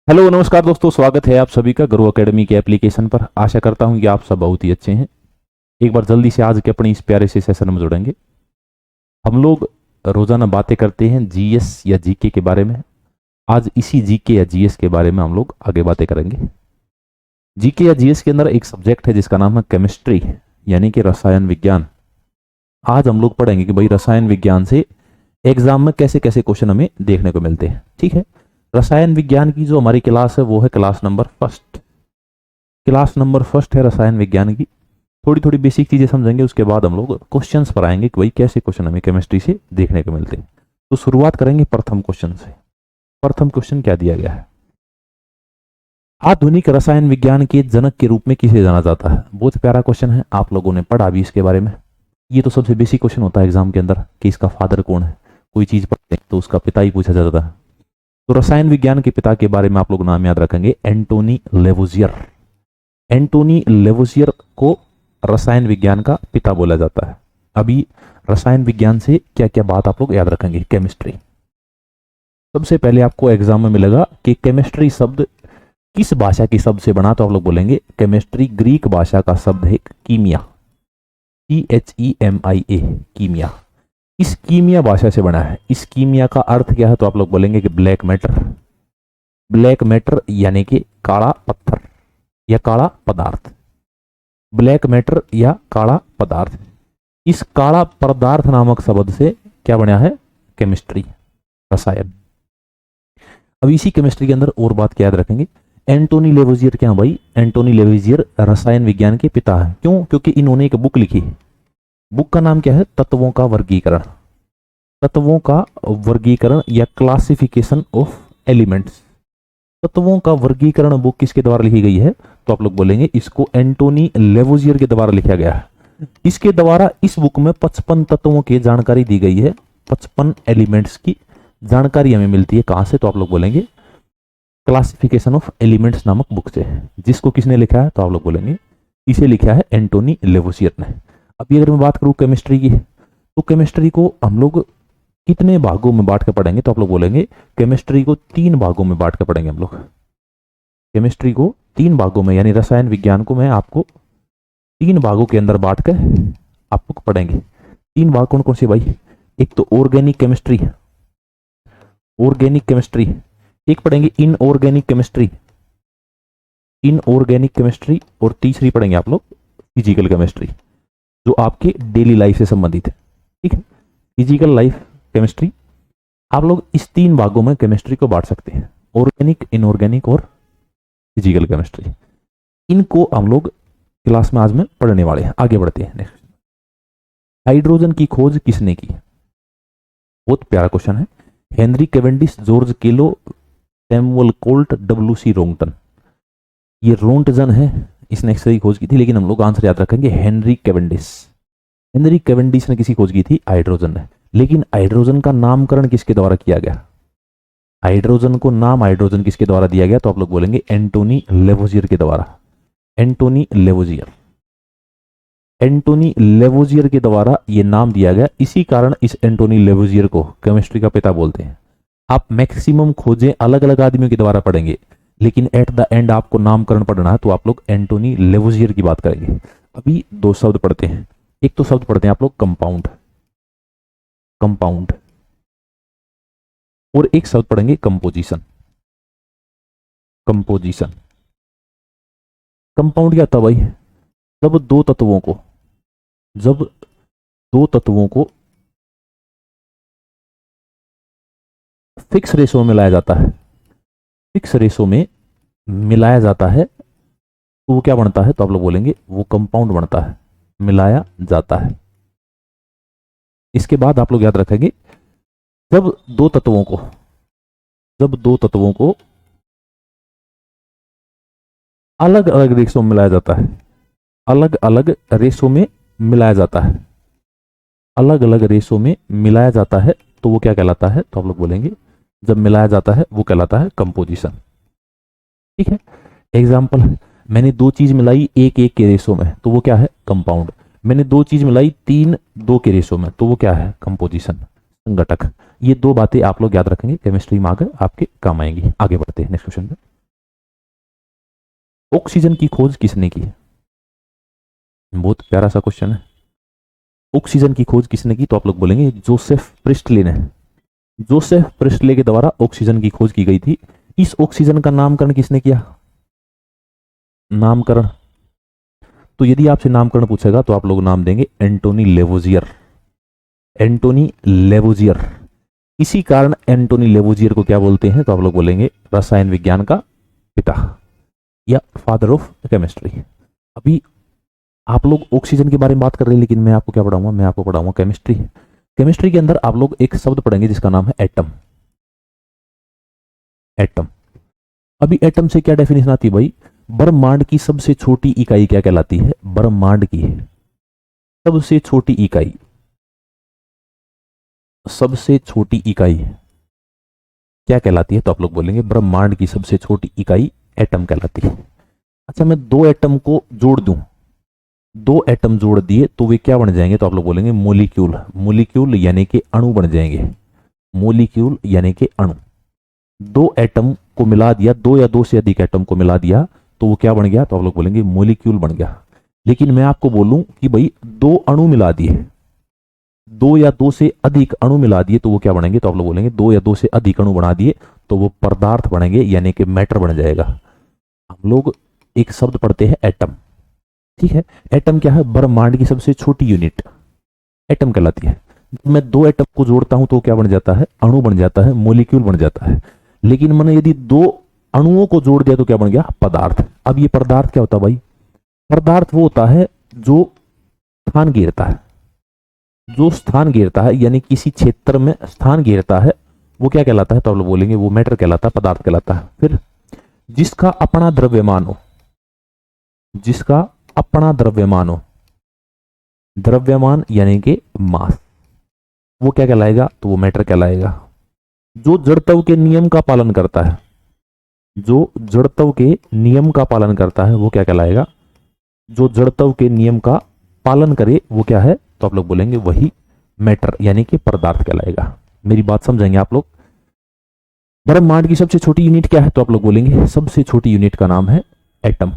Hello नमस्कार दोस्तों, स्वागत है आप सभी का गुरु एकेडमी के एप्लीकेशन पर। आशा करता हूं कि आप सब बहुत ही अच्छे हैं। एक बार जल्दी से आज के अपने इस प्यारे से सेशन में जुड़ेंगे। हम लोग रोजाना बातें करते हैं जीएस या जीके के बारे में। आज इसी जीके या जीएस के बारे में हम लोग आगे बातें करेंगे। जीके या जीएस के अंदर एक सब्जेक्ट है जिसका नाम है केमिस्ट्री, यानी कि रसायन विज्ञान। आज हम लोग पढ़ेंगे कि भाई रसायन विज्ञान से एग्जाम में कैसे कैसे क्वेश्चन हमें देखने को मिलते हैं। ठीक है, रसायन विज्ञान की जो हमारी क्लास है वो है class number first. Class number first है रसायन विज्ञान की। थोड़ी थोड़ी बेसिक चीजें समझेंगे, उसके बाद हम लोग क्वेश्चंस पर आएंगे कि भाई कैसे क्वेश्चन हमें केमिस्ट्री से देखने को मिलते हैं। तो शुरुआत करेंगे प्रथम क्वेश्चन से। प्रथम क्वेश्चन क्या दिया गया है? आधुनिक रसायन विज्ञान के जनक के रूप में किसे जाना जाता है? बहुत प्यारा क्वेश्चन है, आप लोगों ने पढ़ा भी इसके बारे में। ये तो सबसे बेसिक क्वेश्चन होता है एग्जाम के अंदर कि इसका फादर कौन है। कोई चीज पढ़ते हैं तो उसका पिता ही पूछा जाता है। तो रसायन विज्ञान के पिता के बारे में आप लोग नाम याद रखेंगे, एंटोनी लेवोजियर। एंटोनी लेवोजियर को रसायन विज्ञान का पिता बोला जाता है। अभी रसायन विज्ञान से क्या क्या बात आप लोग याद रखेंगे? केमिस्ट्री। सबसे पहले आपको एग्जाम में मिलेगा कि केमिस्ट्री शब्द किस भाषा के शब्द से बना, तो आप लोग बोलेंगे केमिस्ट्री ग्रीक भाषा का शब्द है कीमिया, CHEMIA, कीमिया। इस कीमिया भाषा से बना है। इस कीमिया का अर्थ क्या है, तो आप लोग बोलेंगे कि ब्लैक मैटर। ब्लैक मैटर यानी कि काला पत्थर या काला पदार्थ। ब्लैक मैटर या काला पदार्थ। इस काला पदार्थ नामक शब्द से क्या बना है? केमिस्ट्री, रसायन। अब इसी केमिस्ट्री के अंदर और बात क्या याद रखेंगे? एंटोनी लेवोजियर क्या भाई? एंटोनी लेवोजियर रसायन विज्ञान के पिता है। क्यों? क्योंकि इन्होंने एक बुक लिखी। बुक का नाम क्या है? तत्वों का वर्गीकरण। तत्वों का वर्गीकरण या क्लासिफिकेशन ऑफ एलिमेंट्स। तत्वों का वर्गीकरण बुक किसके द्वारा लिखी गई है? तो आप लोग बोलेंगे इसको एंटोनी लेवोजियर के द्वारा लिखा गया है। इसके द्वारा इस बुक में 55 तत्वों की जानकारी दी गई है। 55 एलिमेंट्स की जानकारी हमें मिलती है। कहां से? तो आप लोग बोलेंगे क्लासिफिकेशन ऑफ एलिमेंट्स नामक बुक से। जिसको किसने लिखा है? तो आप लोग बोलेंगे इसे लिखा है एंटोनी लेवोजियर ने। अभी अगर मैं बात करूं केमिस्ट्री की, तो केमिस्ट्री को हम लोग कितने भागों में बांट कर पढ़ेंगे? तो आप लोग बोलेंगे केमिस्ट्री को 3 भागों में बांट कर पढ़ेंगे हम लोग। केमिस्ट्री को 3 भागों में, यानी रसायन विज्ञान को मैं आपको 3 भागों के अंदर बांट कर आप लोग पढ़ेंगे। 3 भाग कौन कौन से भाई? एक तो ऑर्गेनिक केमिस्ट्री, ऑर्गेनिक केमिस्ट्री। एक पढ़ेंगे इनऑर्गेनिक केमिस्ट्री, इनऑर्गेनिक केमिस्ट्री। और तीसरी पढ़ेंगे आप लोग फिजिकल केमिस्ट्री, जो आपके डेली लाइफ से संबंधित है। ठीक है, फिजिकल लाइफ केमिस्ट्री। आप लोग इस 3 भागों में केमिस्ट्री को बांट सकते हैं, ऑर्गेनिक, इनऑर्गेनिक और फिजिकल केमिस्ट्री। इनको हम लोग क्लास में आज में पढ़ने वाले हैं। आगे बढ़ते हैं। नेक्स्ट, हाइड्रोजन की खोज किसने की? बहुत प्यारा क्वेश्चन है। हेनरी कैवेंडिश, जॉर्ज केलो, सैमुअल कोल्ट, WC रोंगटन। ये रोंटजन है, इसने एक्सरे खोज की थी, लेकिन हम लोग आंसर याद रखेंगे हेनरी कैवेंडिश। हेनरी कैवेंडिश ने किसी खोज की थी? हाइड्रोजन ने। लेकिन हाइड्रोजन का नामकरण किसके द्वारा किया गया? हाइड्रोजन को नाम हाइड्रोजन किसके द्वारा दिया गया? तो आप लोग बोलेंगे एंटोनी लेवोजियर के द्वारा। एंटोनी लेवोजियर, एंटोनी लेवोजियर के द्वारा ये नाम दिया गया। इसी कारण इस एंटोनी लेवोजियर को केमिस्ट्री का पिता बोलते हैं। आप मैक्सिमम खोजें अलग अलग आदमियों के द्वारा पढ़ेंगे, लेकिन एट द एंड आपको नामकरण पढ़ना है तो आप लोग एंटोनी लेवोजियर की बात करेंगे। अभी 2 शब्द पढ़ते हैं। एक तो शब्द पढ़ते हैं आप लोग कंपाउंड, कंपाउंड। और एक शब्द पढ़ेंगे कंपोजिशन, कंपोजिशन। कंपाउंड क्या था भाई? जब दो तत्वों को फिक्स रेशो में मिलाया जाता है, फिक्स रेशो में मिलाया जाता है, तो वो क्या बनता है? तो आप लोग बोलेंगे वो कंपाउंड बनता है, मिलाया जाता है। इसके बाद आप लोग याद रखेंगे जब दो तत्वों को अलग अलग रेशो में मिलाया जाता है, अलग अलग रेशो में मिलाया जाता है, अलग अलग रेशो में मिलाया जाता है, तो वो क्या कहलाता है? तो आप लोग बोलेंगे जब मिलाया जाता है वो कहलाता है कंपोजिशन। ठीक है, एग्जाम्पल, मैंने 2 चीज मिलाई 1-1 के रेशो में, तो वो क्या है? कंपाउंड। मैंने 2 चीज मिलाई 3-2 के रेशो में, तो वो क्या है? कंपोजिशन, संघटक। ये 2 बातें आप लोग याद रखेंगे, केमिस्ट्री में आगे आपके काम आएंगी। आगे बढ़ते हैं नेक्स्ट क्वेश्चन पे। ऑक्सीजन की खोज किसने की? बहुत प्यारा सा क्वेश्चन है। ऑक्सीजन की खोज किसने की? तो आप लोग बोलेंगे जोसेफ प्रिस्टले ने। जोसेफ प्रिस्टले के द्वारा ऑक्सीजन की खोज की गई थी। इस ऑक्सीजन का नामकरण किसने किया? नामकरण, तो यदि आपसे नामकरण पूछेगा तो आप लोग नाम देंगे एंटोनी लेवोजियर। एंटोनी लेवोजियर। इसी कारण एंटोनी लेवोजियर को क्या बोलते हैं? तो आप लोग बोलेंगे रसायन विज्ञान का पिता या फादर ऑफ केमिस्ट्री। अभी आप लोग ऑक्सीजन के बारे में बात कर रहे हैं, लेकिन मैं आपको क्या पढ़ाऊंगा? मैं आपको पढ़ाऊंगा केमिस्ट्री। केमिस्ट्री के अंदर आप लोग एक शब्द पढ़ेंगे जिसका नाम है एटम। एटम। अभी एटम से क्या डेफिनेशन आती है भाई? ब्रह्मांड की सबसे छोटी इकाई क्या कहलाती है? ब्रह्मांड की सबसे छोटी इकाई, सबसे छोटी इकाई क्या कहलाती है? तो आप लोग बोलेंगे ब्रह्मांड की सबसे छोटी इकाई एटम कहलाती है। अच्छा, मैं दो एटम को जोड़ दूं, दो एटम जोड़ दिए तो वे क्या बन जाएंगे? तो आप लोग बोलेंगे मोलिक्यूल। मोलिक्यूल यानी कि अणु बन जाएंगे। मोलिक्यूल यानी कि अणु। दो एटम को मिला दिया, दो या दो से अधिक एटम को मिला दिया तो वो क्या बन गया? तो आप लोग बोलेंगे मोलिक्यूल बन गया। लेकिन मैं आपको बोलूं कि भाई दो अणु मिला दिए, दो या दो से अधिक अणु मिला दिए तो वो क्या बनेंगे? तो आप लोग बोलेंगे दो या दो से अधिक अणु बना दिए तो वो पदार्थ बनेंगे, यानी कि मैटर बन जाएगा। हम लोग एक शब्द पढ़ते हैं एटम, ठीक है। एटम क्या है? ब्रह्मांड की सबसे छोटी यूनिट एटम कहलाती है। मैं दो एटम को जोड़ता हूं तो क्या बन जाता है? अणु बन जाता है, मोलिक्यूल बन जाता है। लेकिन मैंने यदि दो अणुओं को जोड़ दिया तो क्या बन गया? पदार्थ। अब ये पदार्थ क्या होता है भाई? पदार्थ वो होता है जो स्थान घेरता है, जो स्थान घेरता है, यानी किसी क्षेत्र में स्थान घेरता है, वो क्या कहलाता है? तो आप लोग बोलेंगे वो मैटर कहलाता है, पदार्थ कहलाता है। फिर जिसका अपना द्रव्यमान हो, जिसका अपना द्रव्यमान हो, द्रव्यमान यानी कि मास, वो क्या कहलाएगा? तो वो मैटर कहलाएगा। जो जड़त्व के नियम का पालन करता है, जो जड़त्व के नियम का पालन करता है वो क्या कहलाएगा? जो जड़त्व के नियम का पालन करे वो क्या है? तो आप लोग बोलेंगे वही मैटर यानी कि पदार्थ कहलाएगा। मेरी बात समझेंगे आप लोग? ब्रह्मांड की सबसे छोटी यूनिट क्या है? तो आप लोग बोलेंगे सबसे छोटी यूनिट का नाम है एटम।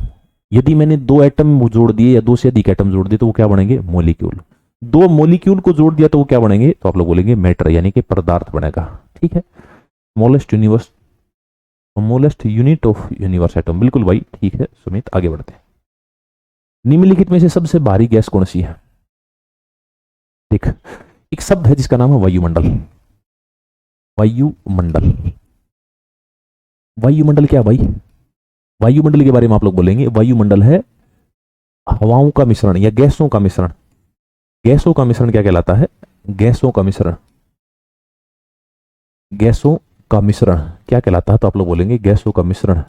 यदि मैंने दो एटम जोड़ दिए या दो से अधिक एटम जोड़ दिए तो वो क्या बनेंगे? मोलिक्यूल। दो मोलिक्यूल को जोड़ दिया तो वो क्या बनेंगे? तो आप लोग बोलेंगे मैटर यानी कि पदार्थ बनेगा, ठीक है। Smallest universe, smallest unit of universe atom, बिल्कुल भाई, ठीक है सुमित, आगे बढ़ते हैं। निम्नलिखित में से सबसे भारी गैस कौन सी है? देख, एक शब्द है जिसका नाम है वायुमंडल। वायुमंडल। वायुमंडल क्या भाई? वायुमंडल के बारे में आप लोग बोलेंगे वायुमंडल है हवाओं का मिश्रण या गैसों का मिश्रण। गैसों का मिश्रण क्या कहलाता है? गैसों का मिश्रण, गैसों का मिश्रण क्या कहलाता है? तो आप लोग बोलेंगे गैसों का मिश्रण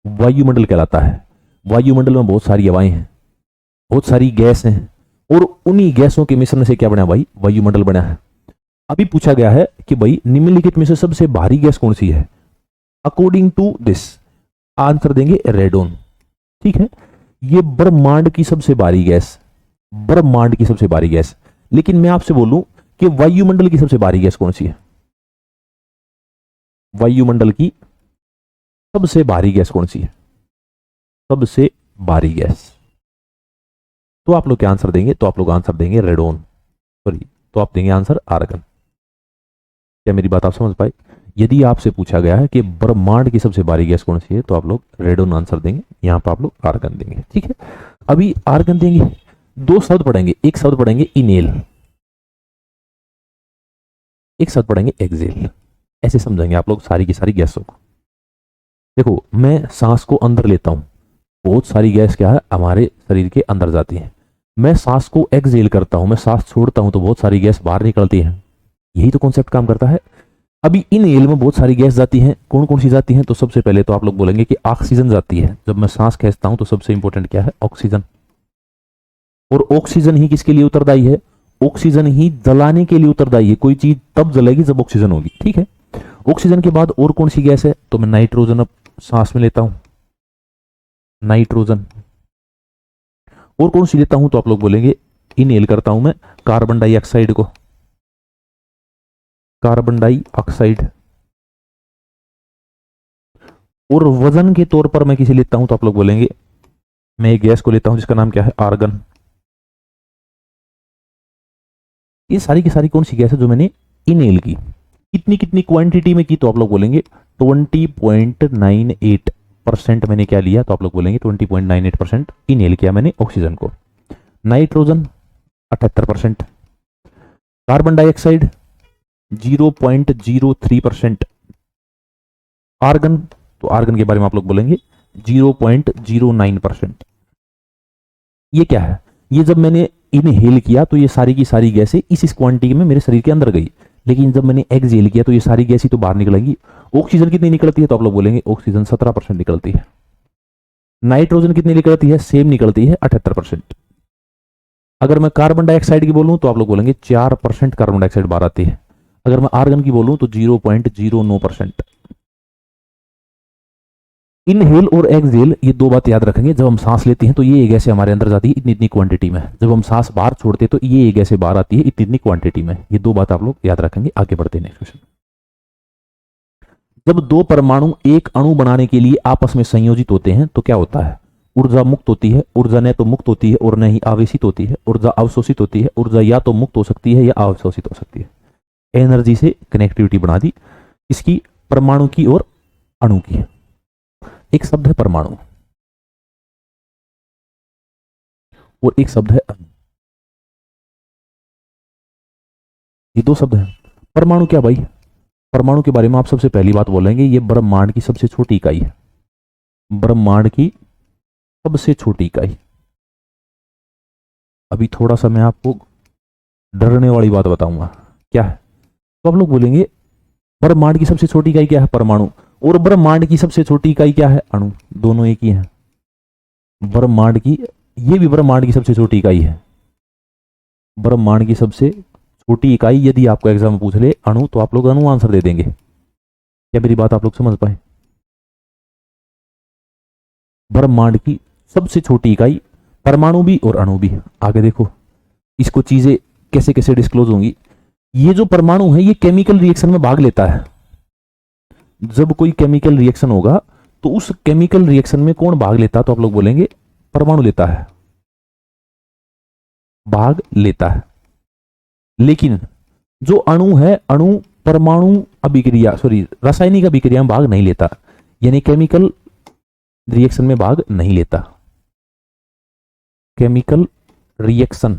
वायुमंडल कहलाता है। वायुमंडल में बहुत सारी हवाएं हैं, बहुत सारी गैस हैं, और उन्हीं गैसों के मिश्रण से क्या बना भाई? वायुमंडल बना है। अभी पूछा गया है कि भाई निम्नलिखित में से सबसे भारी गैस कौन सी है? अकॉर्डिंग टू दिस आंसर देंगे रेडोन, ठीक है। ये ब्रह्मांड की सबसे भारी गैस, ब्रह्मांड की सबसे भारी गैस। लेकिन मैं आपसे बोलूं कि वायुमंडल की सबसे भारी गैस कौन सी है? वायुमंडल की सबसे भारी गैस कौन सी है? सबसे भारी गैस, तो आप लोग क्या आंसर देंगे? तो आप लोग आंसर देंगे रेडोन, सॉरी, तो आप देंगे आंसर आर्गन। क्या मेरी बात आप समझ पाए? यदि आपसे पूछा गया है कि ब्रह्मांड की सबसे भारी गैस कौन सी है तो आप लोग रेडोन आंसर देंगे, यहां पर आप लोग आर्गन देंगे, ठीक है। अभी आर्गन देंगे, दो शब्द पढ़ेंगे, एक शब्द पढ़ेंगे इनेल, एक शब्द पढ़ेंगे एक्सेल। ऐसे समझेंगे आप लोग सारी की सारी गैसों को। देखो, मैं सांस को अंदर लेता हूं, बहुत सारी गैस क्या है हमारे शरीर के अंदर जाती है। मैं सांस को एक्सेल करता हूं, मैं सांस छोड़ता हूं तो बहुत सारी गैस बाहर निकलती है। यही तो कॉन्सेप्ट काम करता है। अभी इन एल में बहुत सारी गैस जाती हैं, कौन कौन सी जाती हैं? तो सबसे पहले तो आप लोग बोलेंगे कि ऑक्सीजन जाती है। जब मैं सांस खींचता हूं तो सबसे इंपॉर्टेंट क्या है? ऑक्सीजन। और ऑक्सीजन ही किसके लिए उत्तरदायी है? ऑक्सीजन ही जलाने के लिए उत्तरदायी है। कोई चीज तब जलेगी जब ऑक्सीजन होगी, ठीक है। ऑक्सीजन के बाद और कौन सी गैस है? तो मैं नाइट्रोजन अब सांस में लेता हूं, नाइट्रोजन। और कौन सी लेता हूं? तो आप लोग बोलेंगे इनहेल करता हूं मैं कार्बन डाइऑक्साइड को, कार्बन डाइऑक्साइड। और वजन के तौर पर मैं किसे लेता हूं तो आप लोग बोलेंगे मैं एक गैस को लेता हूं जिसका नाम क्या है, आर्गन। ये सारी की सारी कौन सी गैस है जो मैंने इनहेल की, कितनी कितनी क्वांटिटी में की तो आप लोग बोलेंगे 20.98% मैंने क्या लिया तो आप लोग बोलेंगे 20.98% इनहेल किया मैंने ऑक्सीजन को। नाइट्रोजन 78%, कार्बन डाइऑक्साइड 0.03%, आर्गन तो आर्गन के बारे में आप लोग बोलेंगे 0.09%। ये क्या है, ये जब मैंने इनहेल किया तो ये सारी की सारी गैसें इस क्वांटिटी में मेरे शरीर के अंदर गई, लेकिन जब मैंने एक्सहेल किया तो ये सारी गैसें तो बाहर निकलेंगी। ऑक्सीजन कितनी निकलती है तो आप लोग बोलेंगे ऑक्सीजन 17% निकलती है। नाइट्रोजन कितनी निकलती है, सेम निकलती है 78%। अगर मैं कार्बन डाइऑक्साइड की बोलूं तो आप लोग बोलेंगे 4% कार्बन डाइऑक्साइड बाहर आती है। अगर मैं आर्गन की बोलूं तो 0.09%। इनहेल और एक्सहेल ये दो बात याद रखेंगे, जब हम सांस लेते हैं तो ये एक गैसें हमारे अंदर जाती है इतनी इतनी क्वांटिटी में, जब हम सांस बाहर छोड़ते हैं तो ये एक गैसें बाहर आती है इतनी इतनी क्वांटिटी में। ये दो बात आप लोग याद रखेंगे। आगे बढ़ते हैं नेक्स्ट क्वेश्चन। जब दो परमाणु एक अणु बनाने के लिए आपस में संयोजित होते हैं तो क्या होता है, ऊर्जा मुक्त होती है, ऊर्जा न तो मुक्त होती है और न ही आवेशित होती है, ऊर्जा अवशोषित होती है, ऊर्जा या तो मुक्त हो सकती है या अवशोषित हो सकती है। एनर्जी से कनेक्टिविटी बना दी इसकी, परमाणु की और अणु की। एक शब्द है परमाणु और एक शब्द है अणु, ये दो शब्द हैं। परमाणु क्या भाई, परमाणु के बारे में आप सबसे पहली बात बोलेंगे ये ब्रह्मांड की सबसे छोटी इकाई है, ब्रह्मांड की सबसे छोटी इकाई। अभी थोड़ा सा मैं आपको डरने वाली बात बताऊंगा, क्या है तो आप लोग बोलेंगे ब्रह्मांड की सबसे छोटी इकाई क्या है, परमाणु, और ब्रह्मांड की सबसे छोटी इकाई क्या है, अणु। दोनों एक ही हैं। ब्रह्मांड की, ये भी ब्रह्मांड की सबसे छोटी इकाई है। ब्रह्मांड की सबसे छोटी इकाई यदि आपको एग्जाम में पूछ ले अणु तो आप लोग अणु आंसर दे देंगे। क्या मेरी बात आप लोग समझ पाए? ब्रह्मांड की सबसे छोटी इकाई परमाणु भी और अणु भी। आगे देखो इसको चीजें कैसे कैसे डिस्क्लोज होंगी। ये जो परमाणु है ये केमिकल रिएक्शन में भाग लेता है। जब कोई केमिकल रिएक्शन होगा तो उस केमिकल रिएक्शन में कौन भाग लेता है तो आप लोग बोलेंगे परमाणु लेता है, भाग लेता है। लेकिन जो अणु है, अणु परमाणु अभिक्रिया रासायनिक अभिक्रिया में भाग नहीं लेता, यानी केमिकल रिएक्शन में भाग नहीं लेता। केमिकल रिएक्शन,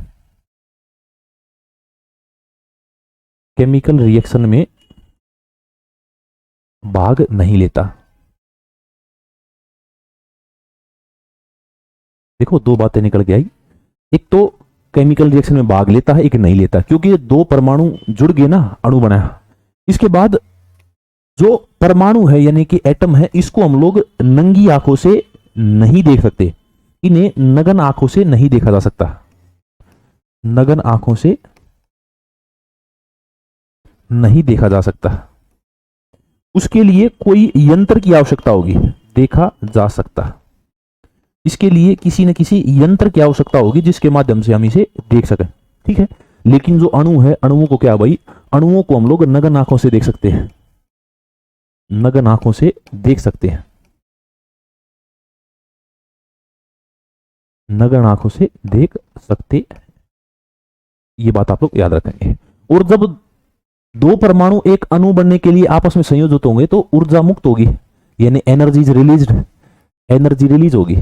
केमिकल रिएक्शन में भाग नहीं लेता। देखो दो बातें निकल के आई, एक तो केमिकल रिएक्शन में भाग लेता है, एक नहीं लेता, क्योंकि ये दो परमाणु जुड़ गए ना, अणु बना। इसके बाद जो परमाणु है यानी कि एटम है, इसको हम लोग नंगी आंखों से नहीं देख सकते, इन्हें नग्न आंखों से नहीं देखा जा सकता। नग्न आंखों से नहीं देखा जा सकता, उसके लिए कोई यंत्र की आवश्यकता होगी, देखा जा सकता। इसके लिए किसी न किसी यंत्र की आवश्यकता होगी जिसके माध्यम से हम इसे देख सकें, ठीक है। लेकिन जो अणु है, अणुओं को क्या भाई, अणुओं को हम लोग नग्न आंखों से देख सकते हैं, नग्न आंखों से देख सकते हैं, नग्न आंखों से देख सकते हैं। ये बात आप लोग याद रखेंगे। और जब दो परमाणु एक अणु बनने के लिए आपस में संयोजित होंगे तो ऊर्जा मुक्त होगी, यानी एनर्जी रिलीज्ड, एनर्जी रिलीज होगी,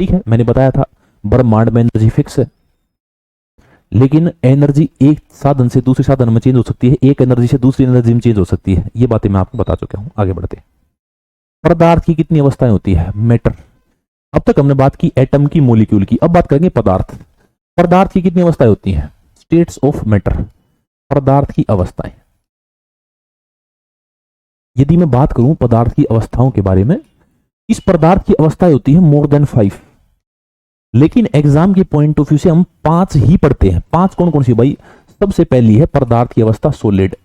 ठीक है। मैंने बताया था ब्रह्मांड में एनर्जी फिक्स है, लेकिन एनर्जी एक साधन से दूसरे साधन में चेंज हो सकती है, एक एनर्जी से दूसरी एनर्जी में चेंज हो सकती है। ये बातें मैं आपको बता चुका हूं। आगे बढ़ते हैं। पदार्थ की कितनी अवस्थाएं होती है, मैटर। अब तक हमने बात की एटम की, मॉलिक्यूल की, अब बात करेंगे पदार्थ। पदार्थ की कितनी अवस्थाएं होती हैं, स्टेट्स ऑफ मैटर, पदार्थ की अवस्थाएं। यदि मैं बात करूं पदार्थ की अवस्थाओं के बारे में, इस पदार्थ की अवस्थाएं होती है मोर देन 5, लेकिन एग्जाम के पॉइंट ऑफ व्यू से हम 5 ही पढ़ते हैं। 5 कौन कौन सी भाई, सबसे पहली है पदार्थ की अवस्था सॉलिड,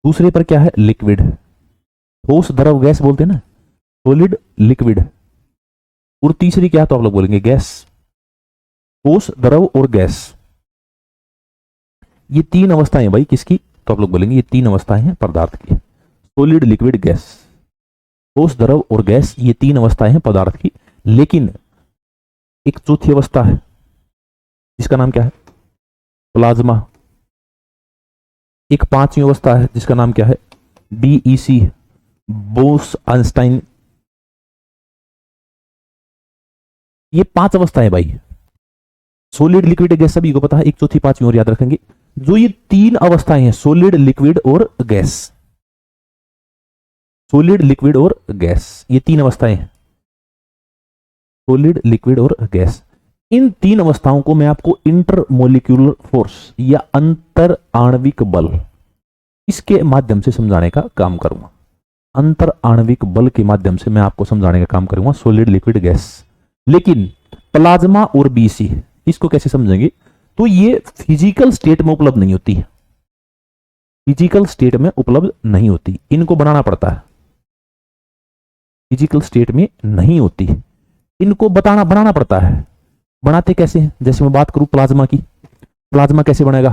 दूसरे पर क्या है लिक्विड, ठोस द्रव गैस बोलते हैं ना, सॉलिड लिक्विड, और तीसरी क्या है तो आप लोग बोलेंगे गैस, ठोस द्रव और गैस। ये 3 अवस्थाएं भाई किसकी तो आप लोग बोलेंगे ये 3 अवस्थाएं हैं पदार्थ की, सॉलिड लिक्विड गैस। ठोस, द्रव और गैस, ये तीन अवस्थाएं हैं पदार्थ की। लेकिन एक चौथी अवस्था है जिसका नाम क्या है? प्लाज्मा। एक पांचवी अवस्था है जिसका नाम क्या है? BEC, Bose Einstein. ये पांच अवस्थाएं भाई, सॉलिड, लिक्विड, गैस, सभी को पता है। एक चौथी, पांचवी और याद रखेंगे। जो ये तीन अवस्थाएं हैं, सॉलिड, लिक्विड और गैस, सॉलिड, लिक्विड और गैस, ये तीन अवस्थाएं हैं, सॉलिड, लिक्विड और गैस। इन तीन अवस्थाओं को मैं आपको इंटरमोलिक्यूलर फोर्स या अंतर आणविक बल, इसके माध्यम से समझाने का काम करूंगा। अंतर आणविक बल के माध्यम से मैं आपको समझाने का काम करूंगा सॉलिड, लिक्विड, गैस। लेकिन प्लाज्मा और बीसी, इसको कैसे समझेंगे? तो ये फिजिकल स्टेट में उपलब्ध नहीं होती, फिजिकल स्टेट में उपलब्ध नहीं होती, इनको बनाना पड़ता है। फिजिकल स्टेट में नहीं होती, इनको बनाना पड़ता है। बनाते कैसे हैं? जैसे मैं बात करूं प्लाज्मा की, प्लाज्मा कैसे बनेगा?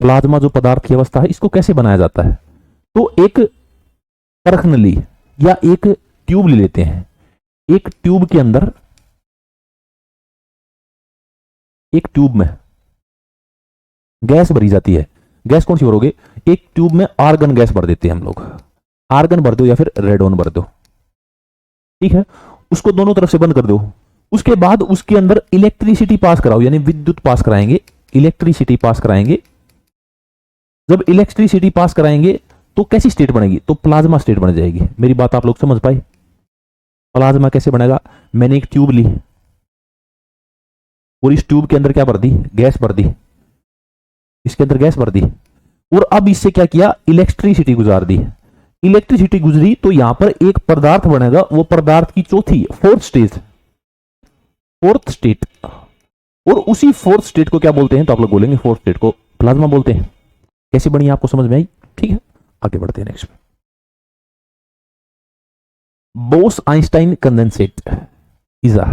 प्लाज्मा जो पदार्थ की अवस्था है, इसको कैसे बनाया जाता है? तो एक परखनली या एक ट्यूब ले लेते हैं। एक ट्यूब के अंदर, एक ट्यूब में गैस भरी जाती है। गैस कौन सी भरोगे? एक ट्यूब में आर्गन गैस भर देते हैं हम लोग। आर्गन भर दो या फिर रेडोन भर दो, ठीक है। उसको दोनों तरफ से बंद कर दो। उसके बाद उसके अंदर इलेक्ट्रिसिटी पास कराओ, यानी विद्युत पास कराएंगे, इलेक्ट्रिसिटी पास कराएंगे। जब इलेक्ट्रिसिटी पास कराएंगे तो कैसी स्टेट बनेगी? तो प्लाज्मा स्टेट बन जाएगी। मेरी बात आप लोग समझ पाए? प्लाज्मा कैसे बनेगा? मैंने एक ट्यूब ली और इस ट्यूब के अंदर क्या भर दी? गैस भर दी। इसके अंदर गैस भर दी और अब इससे क्या किया? इलेक्ट्रिसिटी गुजार दी। इलेक्ट्रिसिटी गुजरी तो यहां पर एक पदार्थ बनेगा, वो पदार्थ की चौथी, फोर्थ स्टेट। और उसी फोर्थ स्टेट को क्या बोलते हैं? तो आप लोग बोलेंगे फोर्थ स्टेट को प्लाज्मा बोलते हैं। कैसी बनी, आपको समझ में आई? ठीक है, आगे बढ़ते हैं नेक्स्ट में। Bose Einstein condensate is a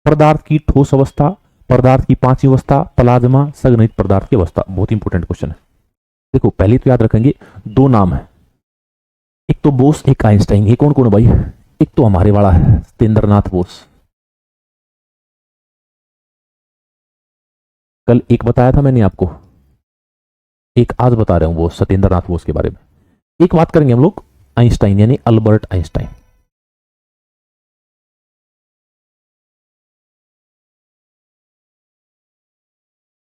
पदार्थ की ठोस अवस्था, पदार्थ की पांचवी अवस्था, प्लाज्मा, संघनित पदार्थ की अवस्था। बहुत इंपॉर्टेंट क्वेश्चन है। देखो पहले तो याद रखेंगे, दो नाम है, एक तो बोस, एक आइंस्टाइन। ये कौन कौन भाई? एक तो हमारे वाला है सत्येंद्रनाथ बोस, कल एक बताया था मैंने आपको, एक आज बता रहा हूं बोस, सत्येंद्रनाथ बोस के बारे में। एक बात करेंगे हम लोग आइंस्टाइन, यानी अल्बर्ट आइंस्टाइन।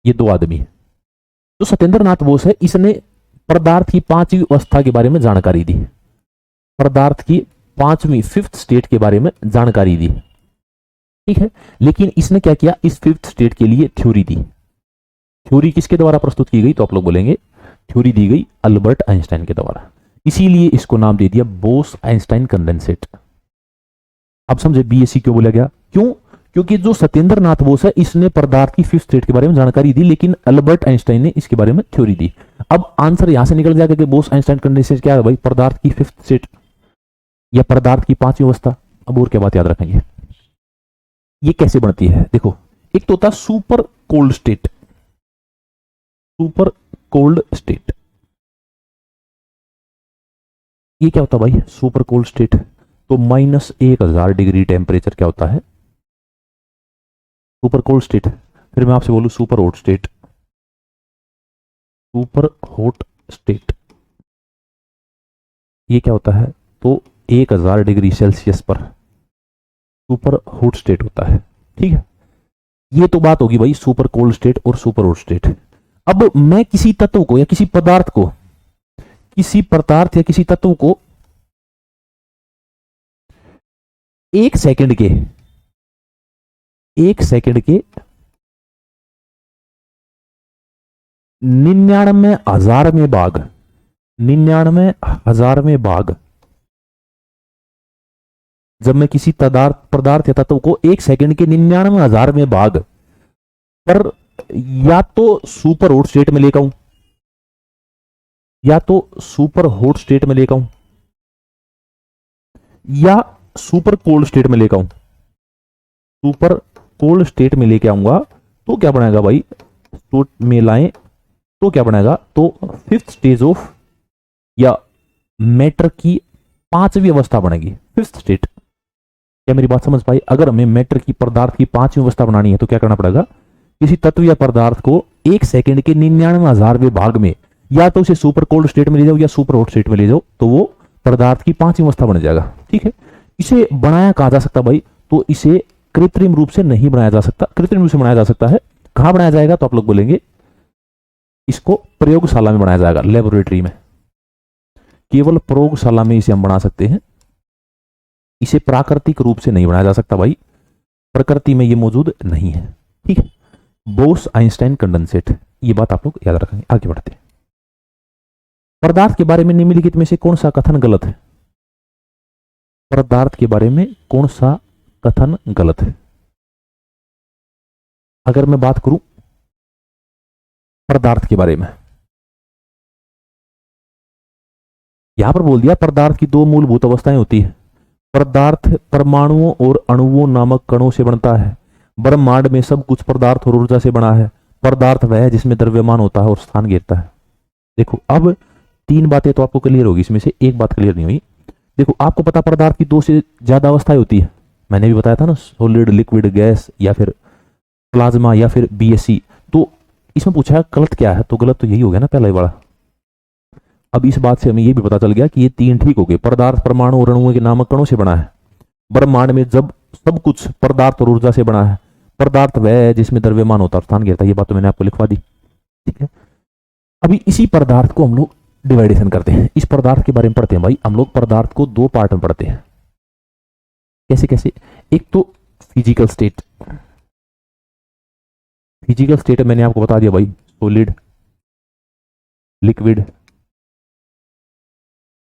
ये दो आदमी। जो सत्येंद्रनाथ बोस है, इसने पदार्थ की पांचवी अवस्था के बारे में जानकारी दी, पदार्थ की पांचवी, फिफ्थ स्टेट के बारे में जानकारी दी, ठीक है। लेकिन इसने क्या किया? इस फिफ्थ स्टेट के लिए थ्योरी दी। थ्योरी किसके द्वारा प्रस्तुत की गई? तो आप लोग बोलेंगे थ्योरी दी गई अल्बर्ट आइंस्टाइन के द्वारा। इसीलिए इसको नाम दे दिया बोस आइंस्टाइन कंडेंसेट। अब समझे बीएससी क्यों बोला गया? क्यों? क्योंकि जो सत्येंद्रनाथ बोस है, इसने पदार्थ की फिफ्थ स्टेट के बारे में जानकारी दी, लेकिन अल्बर्ट आइंस्टाइन ने इसके बारे में थ्योरी दी। अब आंसर यहां से निकल जाएगा कि बोस आइंस्टाइन कंडेंसेट क्या है भाई? पदार्थ की फिफ्थ स्टेट या पदार्थ की पांचवी अवस्था। अब और क्या बात याद रखेंगे? ये कैसे बनती है? देखो, एक तो होता है super cold state, super cold state. ये क्या होता है भाई? Super cold state. तो -1000 डिग्री टेम्परेचर क्या होता है? Super cold state. फिर मैं आपसे बोलूं super hot state, super hot state ये क्या होता है? तो 1000 डिग्री सेल्सियस पर सुपर हॉट स्टेट होता है, ठीक है। ये तो बात होगी भाई सुपर कोल्ड स्टेट और सुपर हॉट स्टेट। अब मैं किसी तत्व को या किसी पदार्थ को, किसी पदार्थ या किसी तत्व को एक सेकंड के 99,000वें भाग, जब मैं किसी पदार्थ या तत्व को एक सेकंड के 99,000वें भाग पर या तो सुपर हॉट स्टेट में लेकर आऊं या तो सुपर हॉट स्टेट में लेकर आऊं या सुपर कोल्ड स्टेट में लेकर आऊं, सुपर कोल्ड स्टेट में लेके आऊंगा तो क्या बनाएगा भाई? तो में लाएं तो क्या बनाएगा? तो फिफ्थ स्टेज ऑफ या मैटर की पांचवी अवस्था बनेगी, फिफ्थ स्टेट। क्या मेरी बात समझ पाई? अगर हमें मैटर की, पदार्थ की पांचवी अवस्था बनानी है तो क्या करना पड़ेगा? किसी तत्व या पदार्थ को 1 सेकंड के 99,000वें भाग में या तो उसे सुपर कोल्ड स्टेट में ले जाओ या सुपर हॉट स्टेट में ले जाओ, तो वो पदार्थ की पांचवी अवस्था बन जाएगा। ठीक है, इसे बनाया कहा जा सकता भाई? तो इसे कृत्रिम रूप से नहीं बनाया जा सकता। कृत्रिम रूप से बनाया जा सकता है। कहां बनाया जाएगा? तो आप लोग बोलेंगे इसको प्रयोगशाला में बनाया जाएगा, लेबोरेटरी में। केवल प्रयोगशाला में इसे हम बना सकते हैं। इसे प्राकृतिक रूप से नहीं बनाया जा सकता भाई, प्रकृति में ये मौजूद नहीं है। ठीक है, बोस आइंस्टाइन कंडेंसेट, ये बात आप लोग याद रखेंगे। आगे बढ़ते हैं। पदार्थ के बारे में निम्नलिखित में से कौन सा कथन गलत है? पदार्थ के बारे में कौन सा कथन गलत है? अगर मैं बात करूं पदार्थ के बारे में, यहां पर बोल दिया पदार्थ की दो मूलभूत अवस्थाएं होती है। पदार्थ परमाणुओं और अणुओं नामक कणों से बनता है। ब्रह्मांड में सब कुछ पदार्थ और ऊर्जा से बना है। पदार्थ वह है जिसमें द्रव्यमान होता है और स्थान घेरता है। देखो, अब 3 बातें तो आपको क्लियर होगी, इसमें से एक बात क्लियर नहीं हुई। देखो, आपको पता पदार्थ की 2 से ज्यादा अवस्थाएं होती है। मैंने भी बताया था ना, सॉलिड, लिक्विड, गैस या फिर प्लाज्मा या फिर बीएससी। तो इसमें पूछा है गलत क्या है, तो गलत तो यही हो गया ना, पहला ही वाला। अब इस बात से हमें यह भी पता चल गया कि ये 3 ठीक हो गए। पदार्थ परमाणु और अणुओं के नामक कणों से बना है। ब्रह्मांड में जब सब कुछ पदार्थ और ऊर्जा से बना है। पदार्थ वह है जिसमें द्रव्यमान होता है, स्थान घेरता है। ये बात तो मैंने आपको लिखवा दी। ठीक है, अभी इसी पदार्थ को हम लोग डिवाइडेशन करते हैं। इस पदार्थ के बारे में पढ़ते हैं भाई। हम लोग पदार्थ को 2 पार्ट में पढ़ते हैं। कैसे कैसे? एक तो फिजिकल स्टेट। फिजिकल स्टेट मैंने आपको बता दिया भाई, सॉलिड, लिक्विड,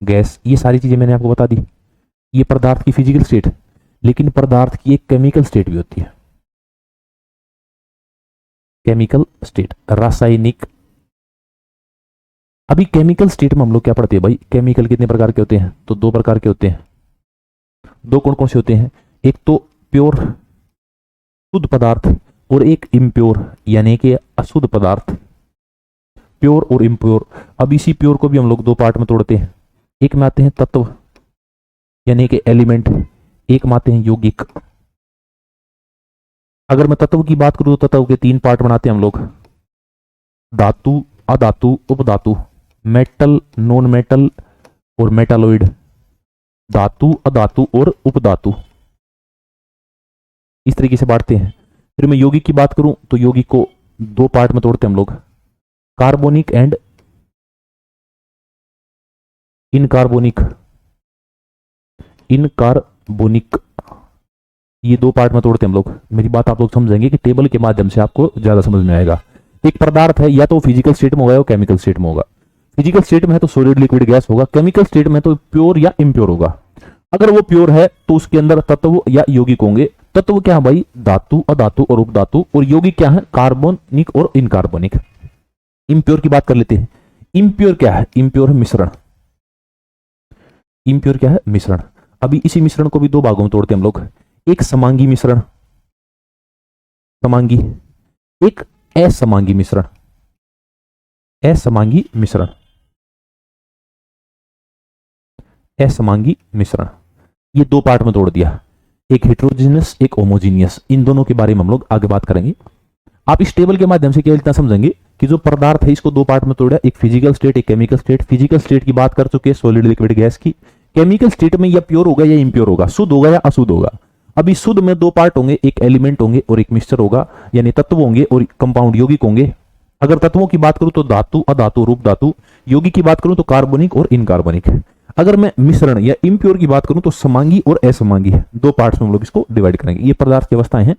गैस, ये सारी चीजें मैंने आपको बता दी। ये पदार्थ की फिजिकल स्टेट। लेकिन पदार्थ की एक केमिकल स्टेट भी होती है। केमिकल स्टेट, रासायनिक। अभी केमिकल स्टेट में हम लोग क्या पढ़ते हैं भाई? केमिकल कितने प्रकार के होते हैं? तो 2 प्रकार के होते हैं। 2 कौन कौन से होते हैं? एक तो प्योर शुद्ध पदार्थ और एक इम्प्योर यानी कि अशुद्ध पदार्थ। प्योर और इम्प्योर। अब इसी प्योर को भी हम लोग 2 पार्ट में तोड़ते हैं। एक में आते हैं तत्व यानी कि एलिमेंट, एक में आते हैं यौगिक। अगर मैं तत्व की बात करूं तो तत्व के 3 पार्ट बनाते हैं हम लोग, धातु, अधातु, उपधातु, मेटल, नॉन मेटल और मेटालॉइड। धातु, अधातु और उपधातु, इस तरीके से बांटते हैं। फिर मैं यौगिक की बात करूं तो यौगिक को 2 पार्ट में तोड़ते हैं हम लोग, कार्बोनिक एंड इनकार्बोनिक। इनकार्बोनिक, ये 2 पार्ट में तोड़ते हैं हम लोग। मेरी बात आप लोग समझेंगे कि टेबल के माध्यम से आपको ज्यादा समझ में आएगा। एक पदार्थ है, या तो फिजिकल स्टेट में होगा या केमिकल स्टेट में होगा। फिजिकल स्टेट में है तो सॉलिड, लिक्विड, गैस होगा। केमिकल स्टेट में तो प्योर या इम्प्योर होगा। अगर वो प्योर है तो उसके अंदर तत्व या यौगिक होंगे। तत्व क्या है भाई? धातु, अधातु और उपधातु। और यौगिक क्या है? कार्बोनिक और इनकार्बोनिक। इम्प्योर की बात कर लेते हैं। इम्प्योर क्या है? इम्प्योर है मिश्रण। इम्प्योर क्या है? मिश्रण। अभी इसी मिश्रण को भी 2 भागों में तोड़ते हैं हम लोग। एक समांगी मिश्रण, समांगी, एक असमांगी मिश्रण, असमांगी मिश्रण, असमांगी मिश्रण। ये 2 पार्ट में तोड़ दिया, एक हेट्रोजीनियस, एक होमोजीनियस। इन दोनों के बारे में हम लोग आगे बात करेंगे। आप इस टेबल के माध्यम से केवल इतना समझेंगे कि जो पदार्थ है इसको 2 पार्ट में तोड़ा, एक फिजिकल स्टेट, एक केमिकल स्टेट। फिजिकल स्टेट की बात कर चुके हैं, सॉलिड, लिक्विड, गैस की। केमिकल स्टेट में या प्योर होगा या इम्प्योर होगा, शुद्ध होगा या अशुद्ध होगा। अभी शुद्ध में 2 पार्ट होंगे, एक एलिमेंट होंगे और एक मिक्सचर होगा, यानी तत्व होंगे और कंपाउंड यौगिक होंगे। अगर तत्वों की बात करूं तो धातु, अधातु, उपधातु। यौगिक की बात करूं तो कार्बनिक और इनकार्बनिक। अगर मैं मिश्रण या इम्प्योर की बात करूं तो समांगी और असमांगी है। 2 पार्ट्स में हम लोग इसको डिवाइड करेंगे। ये पदार्थ की अवस्थाएं हैं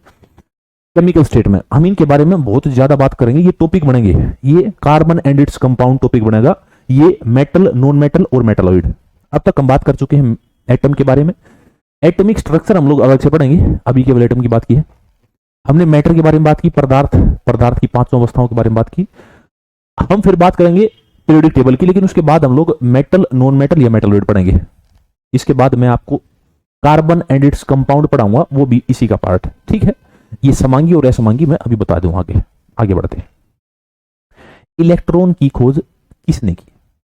केमिकल स्टेट में। हम इनके बारे में बहुत ज्यादा बात करेंगे, ये टॉपिक बनेंगे। ये carbon and its compound topic बनेगा। ये मेटल, नॉन मेटल और मेटालॉइड। अब तक हम बात कर चुके हैं एटम के बारे में। एटॉमिक स्ट्रक्चर हम लोग अलग से पढ़ेंगे, अभी केवल एटम की बात की है। हमने मैटर के बारे में बात की, पदार्थ की 5 अवस्थाओं के बारे में बात की। हम फिर बात करेंगे पीरियोडिक टेबल की, लेकिन उसके बाद हम लोग मेटल, नॉन मेटल या मेटालॉइड पढ़ेंगे। इसके बाद मैं आपको कार्बन एंड इट्स कंपाउंड पढ़ाऊंगा, वो भी इसी का पार्ट। ठीक है, ये समांगी और असमांगी मैं अभी बता दूं। आगे बढ़ते हैं। इलेक्ट्रॉन की खोज किसने की?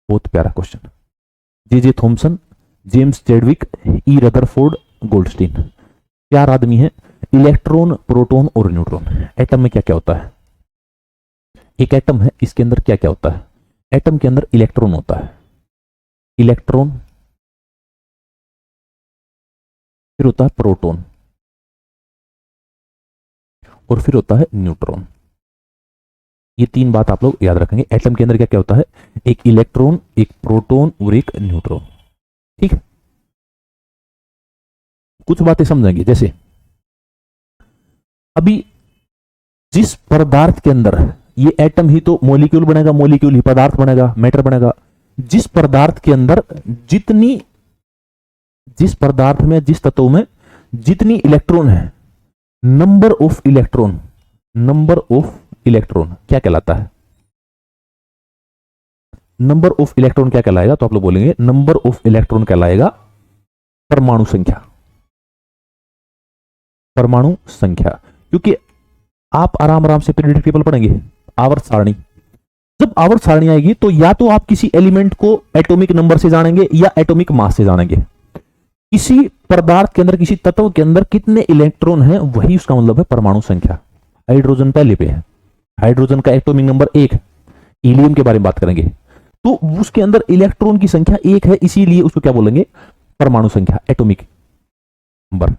बहुत प्यारा question. J Thomson, James Chadwick, E Rutherford, Goldstein. 4 आदमी हैं। इलेक्ट्रॉन, प्रोटॉन और न्यूट्रॉन। एटम में क्या क्या होता है? एक एटम है, इसके अंदर क्या क्या होता है? एटम के अंदर इलेक्ट्रॉन होता है, इलेक्ट्रॉन, फिर होता है प्रोटॉन, और फिर होता है न्यूट्रॉन। ये 3 बात आप लोग याद रखेंगे। एटम के अंदर क्या क्या होता है? एक इलेक्ट्रॉन, एक प्रोटॉन और एक न्यूट्रॉन। ठीक है, कुछ बातें समझेंगे। जैसे अभी जिस पदार्थ के अंदर, ये एटम ही तो मॉलिक्यूल बनेगा, मॉलिक्यूल ही पदार्थ बनेगा, मैटर बनेगा। जिस पदार्थ के अंदर जिस पदार्थ में, जिस तत्व में जितनी इलेक्ट्रॉन है, number of electron, number of electron क्या कहलाता है? नंबर ऑफ इलेक्ट्रॉन क्या कहलाएगा? तो आप लोग बोलेंगे नंबर ऑफ इलेक्ट्रॉन कहलाएगा परमाणु संख्या। परमाणु संख्या, क्योंकि आप आराम आराम से पीरियोडिक टेबल पढ़ेंगे, आवर्त सारणी। जब आवर्त सारणी आएगी तो या तो आप किसी एलिमेंट को एटॉमिक नंबर से जानेंगे या एटॉमिक मास से जानेंगे। किसी पदार्थ के अंदर, किसी तत्व के अंदर कितने इलेक्ट्रॉन हैं, वही उसका मतलब है परमाणु संख्या। हाइड्रोजन पहले पे है, हाइड्रोजन का एटॉमिक नंबर 1। हीलियम के बारे में बात करेंगे तो उसके अंदर इलेक्ट्रॉन की संख्या 1 है, इसीलिए उसको क्या बोलेंगे? परमाणु संख्या, एटॉमिक नंबर।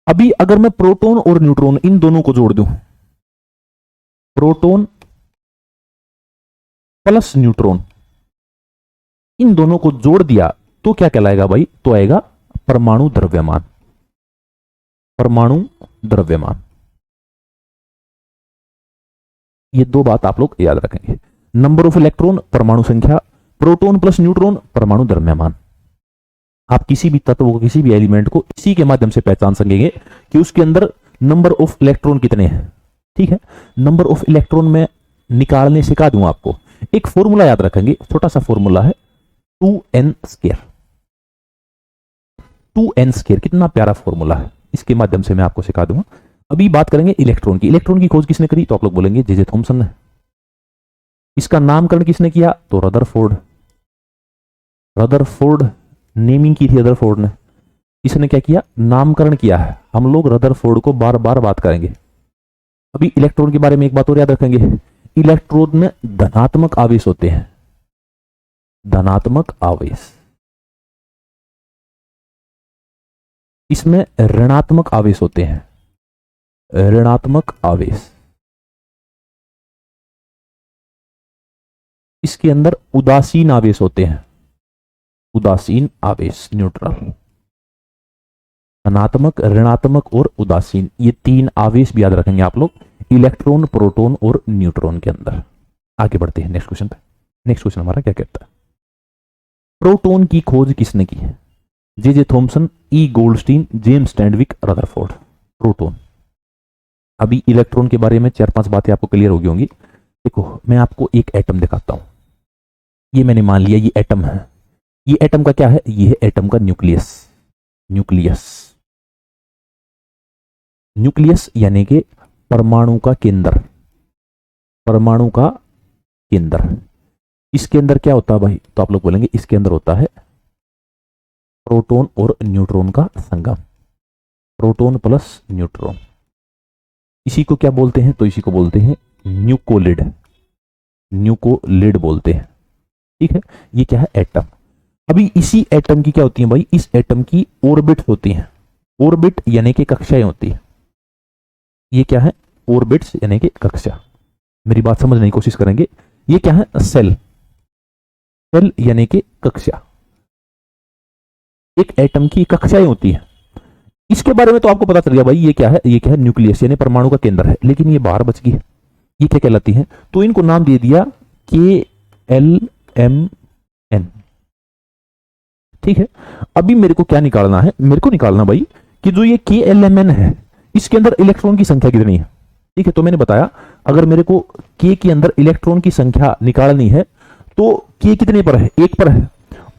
अभी अगर मैं प्रोटॉन और न्यूट्रॉन इन दोनों को जोड़ दूं, प्रोटॉन प्लस न्यूट्रॉन, इन दोनों को जोड़ दिया तो क्या कहलाएगा भाई? तो आएगा परमाणु द्रव्यमान। परमाणु द्रव्यमान। ये 2 बात आप लोग याद रखेंगे। नंबर ऑफ इलेक्ट्रॉन परमाणु संख्या, प्रोटॉन प्लस न्यूट्रॉन परमाणु द्रव्यमान। आप किसी भी तत्व को, किसी भी एलिमेंट को इसी के माध्यम से पहचान सकेंगे कि उसके अंदर नंबर ऑफ इलेक्ट्रॉन कितने हैं। ठीक है, नंबर ऑफ इलेक्ट्रॉन में निकालने सिखा दूं आपको। एक फॉर्मूला याद रखेंगे, छोटा सा फॉर्मूला है 2n स्क्वायर। 2n स्क्वायर कितना प्यारा फॉर्मूला है, इसके माध्यम से मैं आपको सिखा दूंगा। अभी बात करेंगे इलेक्ट्रॉन की। इलेक्ट्रॉन की खोज किसने करी? तो आप लोग बोलेंगे जे थॉमसन ने। इसका नामकरण किसने किया? तो रदरफोर्ड। रदरफोर्ड नेमिंग की थी रदरफोर्ड ने। इसने क्या किया? नामकरण किया है। हम लोग रदरफोर्ड को बार बार बात करेंगे। अभी इलेक्ट्रॉन के बारे में एक बात और याद रखेंगे, इलेक्ट्रॉन में धनात्मक आवेश होते हैं, धनात्मक आवेश। इसमें ऋणात्मक आवेश होते हैं, ऋणात्मक आवेश। इसके अंदर उदासीन आवेश होते हैं, उदासीन आवेश, न्यूट्रल। धनात्मक, ऋणात्मक और उदासीन, ये 3 आवेश भी याद रखेंगे आप लोग इलेक्ट्रॉन, प्रोटॉन और न्यूट्रॉन के अंदर। आगे बढ़ते हैं नेक्स्ट क्वेश्चन पे। नेक्स्ट क्वेश्चन हमारा क्या कहता है? प्रोटॉन की खोज किसने की है? जे थॉमसन, ई Goldstein, James Chadwick, Rutherford. Proton. अभी इलेक्ट्रॉन के बारे में 4-5 बातें आपको क्लियर होगी होंगी। देखो, मैं आपको एक एटम दिखाता हूं। ये मैंने मान लिया ये एटम है। ये एटम का क्या है? ये है एटम का न्यूक्लियस। न्यूक्लियस, न्यूक्लियस यानी कि परमाणु का केंद्र। परमाणु का केंद्र। इसके अंदर क्या होता है भाई? तो आप लोग बोलेंगे इसके अंदर होता है प्रोटॉन और न्यूट्रॉन का संगम। प्रोटॉन प्लस न्यूट्रॉन, इसी को क्या बोलते हैं? तो इसी को बोलते हैं न्यूक्लिड। न्यूक्लिड बोलते हैं। ठीक है, ये क्या है? एटम। अभी इसी एटम की क्या होती है भाई? इस एटम की ऑर्बिट होती हैं। ऑर्बिट यानी कि कक्षाएं होती है। ये क्या है? ऑर्बिट्स यानी कि कक्षा। मेरी बात समझने की कोशिश करेंगे। ये क्या है? सेल। सेल यानी कि कक्षा। एक एटम की कक्षाएं होती हैं। इसके बारे में तो आपको पता चल गया भाई, ये क्या है? ये क्या है? न्यूक्लियस यानी परमाणु का केंद्र है। लेकिन ये बाहर बच गई। ये क्या कहलाती है? तो इनको नाम दे दिया KLMN। ठीक है, अभी मेरे को क्या निकालना है? मेरे को निकालना भाई कि जो ये KLMN है, इसके अंदर इलेक्ट्रॉन की संख्या कितनी है। ठीक है, तो मैंने बताया अगर मेरे को K के अंदर इलेक्ट्रॉन की संख्या निकालनी है तो K कितने पर है? 1 पर है।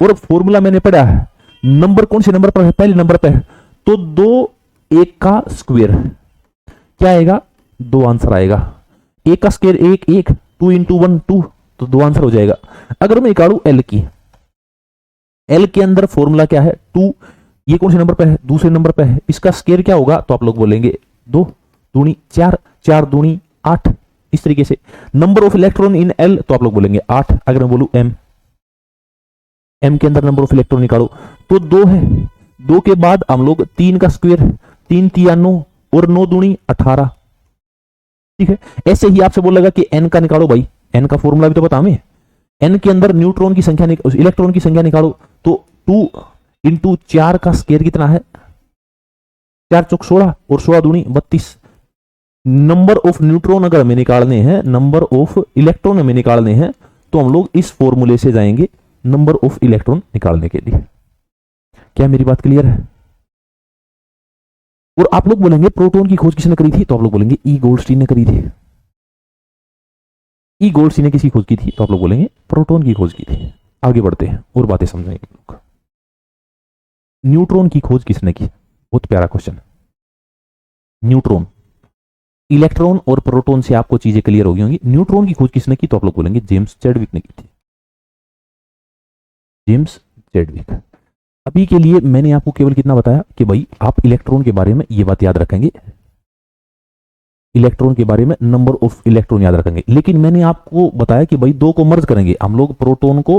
और फॉर्मूला मैंने पढ़ा है, नंबर कौन से नंबर पर है? पहले नंबर पे है। तो 2 1 का स्क्वायर क्या आएगा? 2 आंसर आएगा। 1 का स्क्वायर 1 1, 2 × 1 2, तो 2 आंसर हो जाएगा। अगर मैं निकालू L की, एल के अंदर फॉर्मूला क्या है 2, ये कौन से नंबर पे है, दूसरे नंबर पे है, इसका स्केयर क्या होगा तो आप लोग बोलेंगे 2 दूनी 4, 4 दूनी 8, इस तरीके से। Number of electron in L तो आप लोग बोलेंगे 8, अगर मैं बोलूं एम, एम के अंदर नंबर ऑफ इलेक्ट्रॉन निकालो तो 2 है, 2 के बाद हम लोग 3 का स्क्वायर, 3 तिया 9 और 9 दूनी 18, ठीक है। ऐसे ही आपसे बोलेगा कि एन का निकालो भाई, एन का फॉर्मूला भी तो पता हमें, एन के अंदर न्यूट्रॉन की संख्या इलेक्ट्रॉन की संख्या निकालो तो 2 इंटू 4 का स्क्वायर कितना है, 4 चौक 16 और 16 दूनी 32। नंबर ऑफ न्यूट्रॉन अगर हमें निकालने हैं, नंबर ऑफ इलेक्ट्रॉन हमें निकालने हैं, तो हम लोग इस फॉर्मूले से जाएंगे नंबर ऑफ इलेक्ट्रॉन निकालने के लिए। क्या मेरी बात क्लियर है? और आप लोग बोलेंगे प्रोटॉन की खोज किसने करी थी तो आप लोग बोलेंगे ई गोल्डस्टीन ने करी थी। ई गोल्डस्टीन ने किसकी खोज की थी तो आप लोग बोलेंगे प्रोटॉन की खोज की थी। आगे बढ़ते हैं और बातें समझेंगे लोग। न्यूट्रॉन की खोज किसने की, बहुत प्यारा क्वेश्चन। न्यूट्रॉन, इलेक्ट्रॉन और प्रोटॉन से आपको चीजें क्लियर हो गई होंगी। न्यूट्रॉन की खोज किसने की तो आप लोग बोलेंगे जेम्स चैडविक ने की थी, जेम्स चैडविक। अभी के लिए मैंने आपको केवल कितना बताया कि भाई आप इलेक्ट्रॉन के बारे में ये बात याद रखेंगे, इलेक्ट्रॉन के बारे में नंबर ऑफ इलेक्ट्रॉन याद रखेंगे। लेकिन मैंने आपको बताया कि भाई 2 को मर्ज करेंगे हम लोग, प्रोटॉन को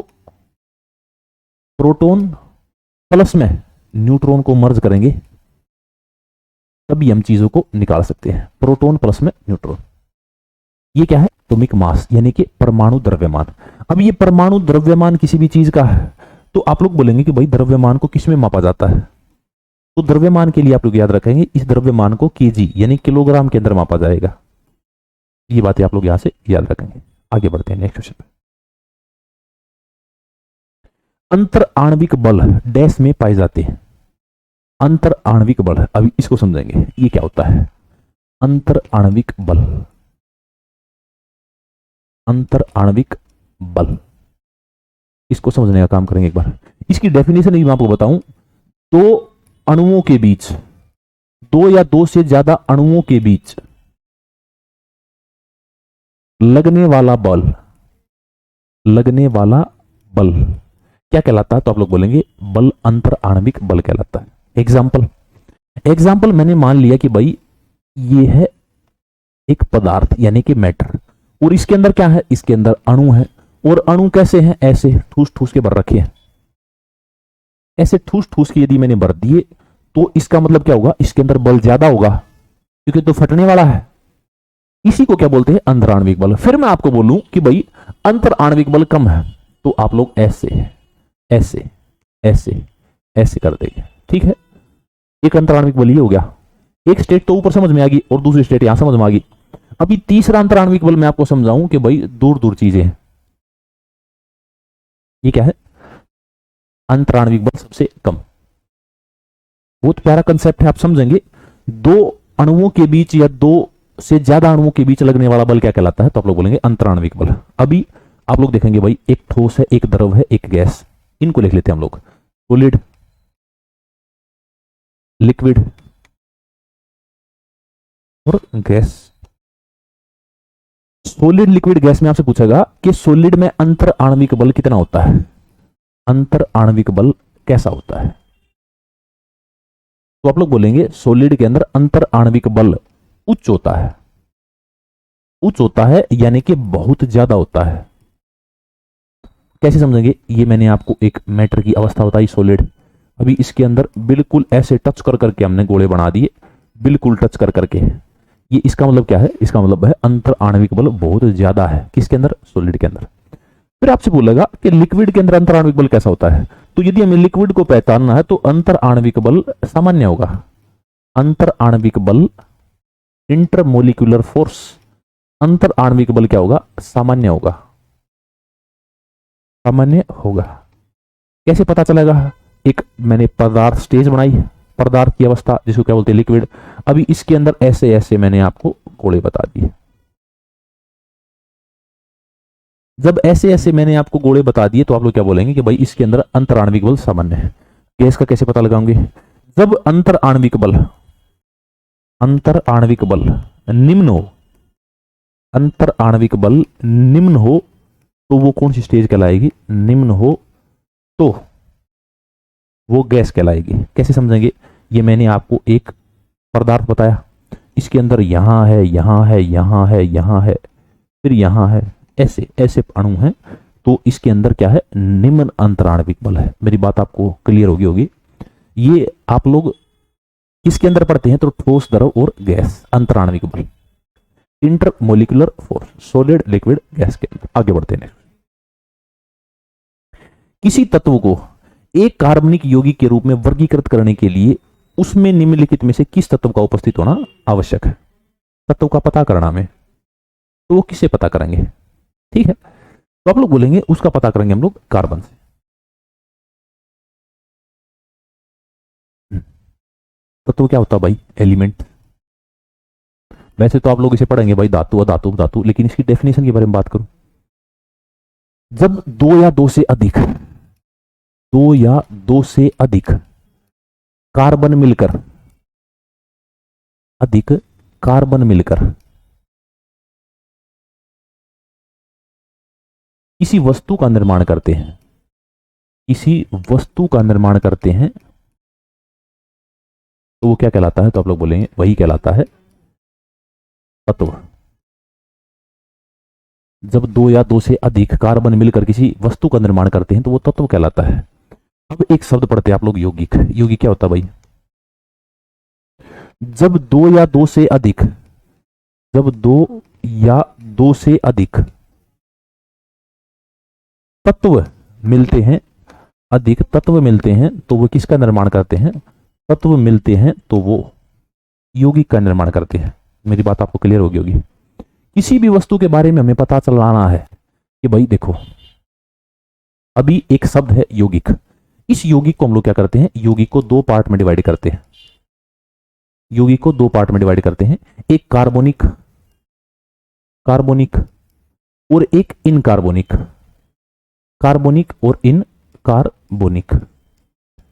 प्रोटॉन प्लस में न्यूट्रॉन को मर्ज करेंगे तभी हम चीजों को निकाल सकते हैं। प्रोटॉन प्लस में न्यूट्रॉन, ये क्या है एटॉमिक मास यानी कि परमाणु द्रव्यमान। अब ये परमाणु द्रव्यमान किसी भी चीज का है तो आप लोग बोलेंगे कि भाई द्रव्यमान को किसमें मापा जाता है, तो द्रव्यमान के लिए आप लोग याद रखेंगे इस द्रव्यमान को केजी यानी किलोग्राम के अंदर मापा जाएगा। ये बातें आप लोग यहां से याद रखेंगे। आगे बढ़ते हैं नेक्स्ट क्वेश्चन पे। अंतर आणविक बल डैश में पाए जाते हैं। अंतर आणविक बल, अभी इसको समझेंगे ये क्या होता है। अंतर आणविक बल, अंतर आणविक बल, इसको समझने का काम करेंगे एक बार। इसकी डेफिनेशन भी मैं आपको बताऊं, 2 अणुओं के बीच, 2 या 2 से ज्यादा अणुओं के बीच लगने वाला बल, लगने वाला बल क्या कहलाता है तो आप लोग बोलेंगे बल अंतर आणविक बल कहलाता है। एग्जाम्पल मैंने मान लिया कि भाई ये है एक पदार्थ यानी कि मैटर, और इसके अंदर क्या है, इसके अंदर अणु है, और अणु कैसे हैं, ऐसे ठूस ठूस के भर रखे हैं। ऐसे ठूस ठूस के यदि मैंने भर दिए तो इसका मतलब क्या होगा, इसके अंदर बल ज्यादा होगा क्योंकि तो फटने वाला है। इसी को क्या बोलते हैं अंतर आणविक बल। फिर मैं आपको बोलूं कि भाई अंतर आणविक बल कम है तो आप लोग ऐसे ऐसे ऐसे ऐसे कर देंगे, ठीक है। एक अंतर आणविक बल ये हो गया, एक स्टेट तो ऊपर समझ में आ गई और दूसरी स्टेट यहां समझ में आ गई। अभी तीसरा अंतर आणविक बल मैं आपको समझाऊं कि भाई दूर दूर चीजें हैं। ये क्या है, अंतर आणविक बल सबसे कम। बहुत प्यारा कंसेप्ट है, आप समझेंगे। 2 अणुओं के बीच या 2 से ज्यादा अणुओं के बीच लगने वाला बल क्या कहलाता है तो आप लोग बोलेंगे अंतर आणविक बल। अभी आप लोग देखेंगे भाई एक ठोस है, एक द्रव है, एक गैस, इनको लिख लेते हैं हम लोग, सॉलिड, लिक्विड और गैस। सॉलिड लिक्विड गैस में आपसे पूछेगा कि सॉलिड में अंतर आणविक बल कितना होता है, अंतर आणविक बल कैसा होता है, तो आप लोग बोलेंगे सॉलिड के अंदर अंतर आणविक बल उच्च होता है। उच्च होता है यानी कि बहुत ज्यादा होता है। कैसे समझेंगे, ये मैंने आपको एक मैटर की अवस्था बताई सॉलिड। अभी इसके अंदर बिल्कुल ऐसे टच कर करके हमने गोले बना दिए, बिल्कुल टच कर करके। ये इसका मतलब क्या है, इसका मतलब है अंतर आणविक बल बहुत ज्यादा है किसके अंदर, सॉलिड के अंदर। फिर आपसे बोलेगा कि लिक्विड के अंदर अंतर आणविक बल कैसा होता है, तो यदि हमें लिक्विड को पहचानना है तो अंतर आणविक बल सामान्य होगा। अंतर आणविक बल, इंटरमोलिक्यूलर फोर्स, अंतर आणविक बल क्या होगा, सामान्य होगा, सामान्य होगा। कैसे पता चलेगा, एक मैंने पदार्थ स्टेज बनाई, पदार्थ की अवस्था जिसको क्या बोलते हैं लिक्विड। अभी इसके अंदर ऐसे ऐसे मैंने आपको गोले बता दिए। जब ऐसे ऐसे मैंने आपको गोले बता दिए तो आप लोग क्या बोलेंगे कि भाई इसके अंदर अंतर आणविक बल सामान्य है। गैस का कैसे पता लगाओगे, जब अंतर आणविक बल, अंतर आणविक बल निम्न हो, अंतर आणविक बल निम्न हो तो वो कौन सी स्टेज कहलाएगी, निम्न हो तो वो गैस कहलाएगी। कैसे समझेंगे? ये मैंने आपको एक पदार्थ बताया, इसके अंदर यहां है, यहां है, यहां है, यहां है, फिर यहां है, ऐसे ऐसे अणु हैं, तो इसके अंदर क्या है? निम्न अंतराणविक बल है। मेरी बात आपको क्लियर होगी। ये आप लोग किसके अंदर पढ़ते हैं? तो ठोस, द्रव और गैस, अंतराणविक बल, intermolecular force, solid, liquid, gas के अंदर। आगे बढ़ते हैं। किसी तत्व को एक कार्बनिक यौगिक के रूप में वर्गीकृत करने के लिए उसमें निम्नलिखित में से किस तत्व का उपस्थित होना आवश्यक है? तत्व का पता करना में, तो वो किसे पता करेंगे? ठीक है, तो आप लोग बोलेंगे उसका पता करेंगे हम लोग कार्बन से। तत्व क्या होता है भाई? एलिमेंट। वैसे तो आप लोग इसे पढ़ेंगे भाई धातु, अधातु, धातु, लेकिन इसकी डेफिनेशन के बारे में बात करूं, जब दो या दो से अधिक, दो या दो से अधिक कार्बन मिलकर, अधिक कार्बन मिलकर किसी वस्तु का निर्माण करते हैं, किसी वस्तु का निर्माण करते हैं, तो वो क्या कहलाता है? तो आप लोग बोलेंगे वही कहलाता है तत्व। जब दो या दो से अधिक कार्बन मिलकर किसी वस्तु का निर्माण करते हैं तो वो तत्व कहलाता है। अब एक शब्द पढ़ते हैं आप लोग, यौगिक। यौगिक क्या होता है भाई? जब दो या दो से अधिक, जब दो या दो से अधिक तत्व मिलते हैं, अधिक तत्व मिलते हैं, तो वो किसका निर्माण करते हैं? तत्व मिलते हैं तो वो यौगिक का निर्माण करते हैं। मेरी बात आपको क्लियर होगी। किसी भी वस्तु के बारे में हमें पता चलाना है कि भाई देखो, अभी एक शब्द है यौगिक। इस यौगिक को हम लोग क्या करते हैं? यौगिक को दो पार्ट में डिवाइड करते हैं। यौगिक को दो पार्ट में डिवाइड करते हैं, एक कार्बोनिक, कार्बोनिक और एक इनकार्बोनिक, कार्बोनिक और इनकार्बोनिक।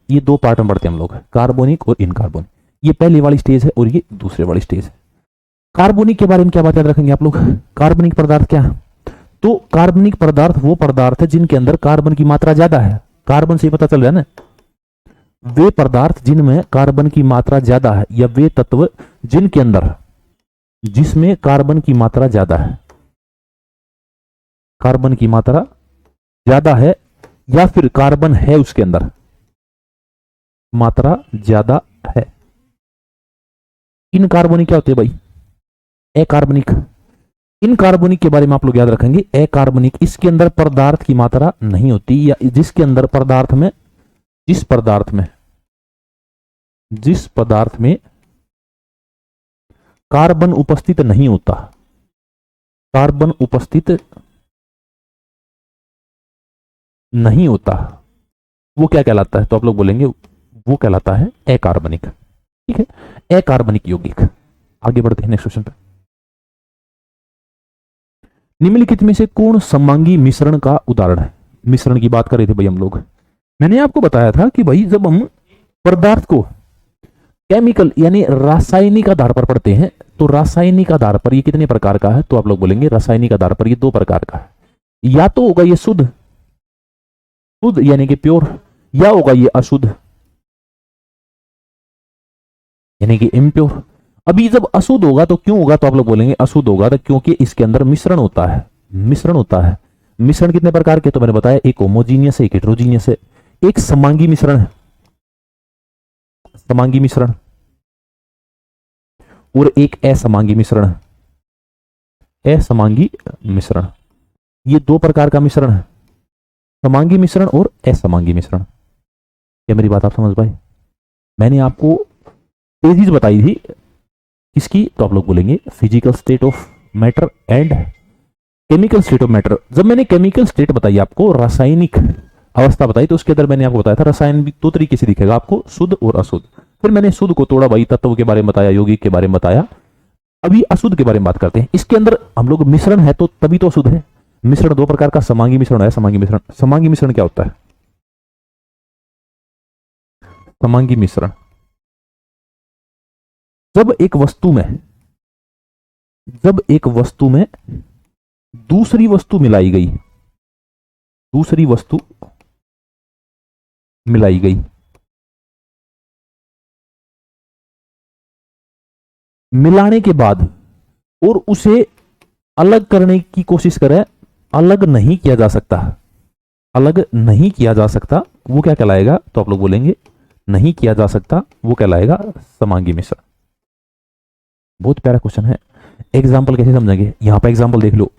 ये दो पार्ट में पढ़ते हैं हम लोग, कार्बोनिक और इनकार्बोनिक। ये पहली वाली स्टेज है और ये दूसरे वाली स्टेज है। कार्बोनिक के बारे में क्या बात याद रखेंगे आप लोग? कार्बनिक पदार्थ क्या है? तो कार्बनिक पदार्थ वो पदार्थ है जिनके अंदर कार्बन की मात्रा ज्यादा है। कार्बन से पता चल रहा है ना, वे पदार्थ जिनमें कार्बन की मात्रा ज्यादा है, या वे तत्व जिनके अंदर, जिसमें कार्बन की मात्रा ज्यादा है, कार्बन की मात्रा ज्यादा है, या फिर कार्बन है उसके अंदर, मात्रा ज्यादा है। इनकार्बोनिक क्या होते हैं भाई? अकार्बनिक। इनकार्बोनिक के बारे में आप लोग याद रखेंगे, अकार्बनिक, इसके अंदर पदार्थ की मात्रा नहीं होती, या जिसके अंदर पदार्थ में, जिस पदार्थ में कार्बन उपस्थित नहीं होता, कार्बन उपस्थित नहीं होता, वो क्या कहलाता है? तो आप लोग बोलेंगे वो कहलाता है अकार्बनिक। ठीक है, अकार्बनिक यौगिक। आगे बढ़ते हैं नेक्स्ट क्वेश्चन पे। निम्नलिखित में से कौन समांगी मिश्रण का उदाहरण है? मिश्रण की बात कर रहे थे भाई हम लोग। मैंने आपको बताया था कि भाई जब हम पदार्थ को केमिकल यानी रासायनिक आधार पर पढ़ते हैं, तो रासायनिक आधार पर ये कितने प्रकार का है? तो आप लोग बोलेंगे रासायनिक आधार पर ये दो प्रकार का है। या तो होगा ये शुद्ध, शुद्ध यानी कि प्योर, या होगा ये अशुद्ध यानी कि इम्प्योर। अभी जब अशुद्ध होगा तो क्यों होगा? तो आप लोग बोलेंगे अशुद्ध होगा तो क्योंकि इसके अंदर मिश्रण होता है। मिश्रण होता है। मिश्रण कितने प्रकार के? तो मैंने बताया, एक होमोजीनियस है, एक हेटेरोजीनियस है, एक समांगी मिश्रण है, समांगी मिश्रण, और एक असमांगी मिश्रण है, असमांगी मिश्रण। ये दो प्रकार का मिश्रण है, समांगी मिश्रण और असमांगी मिश्रण। क्या मेरी बात आप समझ पाए? मैंने आपको तेजीज बताई थी किसकी? तो आप लोग बोलेंगे physical state of matter and chemical state of matter. जब मैंने केमिकल स्टेट बताई आपको, रासायनिक अवस्था बताई, तो उसके अंदर मैंने आपको बताया था रसायन भी दो तरीके से दिखेगा आपको, शुद्ध और अशुद्ध। फिर मैंने शुद्ध को तोड़ा, वही तत्व के बारे में बताया, यौगिक के बारे में बताया। अभी अशुद्ध के बारे में बात करते हैं। इसके अंदर हम लोग मिश्रण है तो तभी तो अशुद्ध है। मिश्रण दो प्रकार का, समांगी मिश्रण है, समांगी मिश्रण। समांगी मिश्रण क्या होता है? समांगी मिश्रण जब एक वस्तु में दूसरी वस्तु मिलाई गई, दूसरी वस्तु मिलाई गई, मिलाने के बाद और उसे अलग करने की कोशिश करें, अलग नहीं किया जा सकता, अलग नहीं किया जा सकता, वो क्या कहलाएगा? तो आप लोग बोलेंगे नहीं किया जा सकता, वो कहलाएगा समांगी मिश्रण। बहुत प्यारा क्वेश्चन है। एग्जाम्पल कैसे समझेंगे? यहां पर एग्जाम्पल देख लो।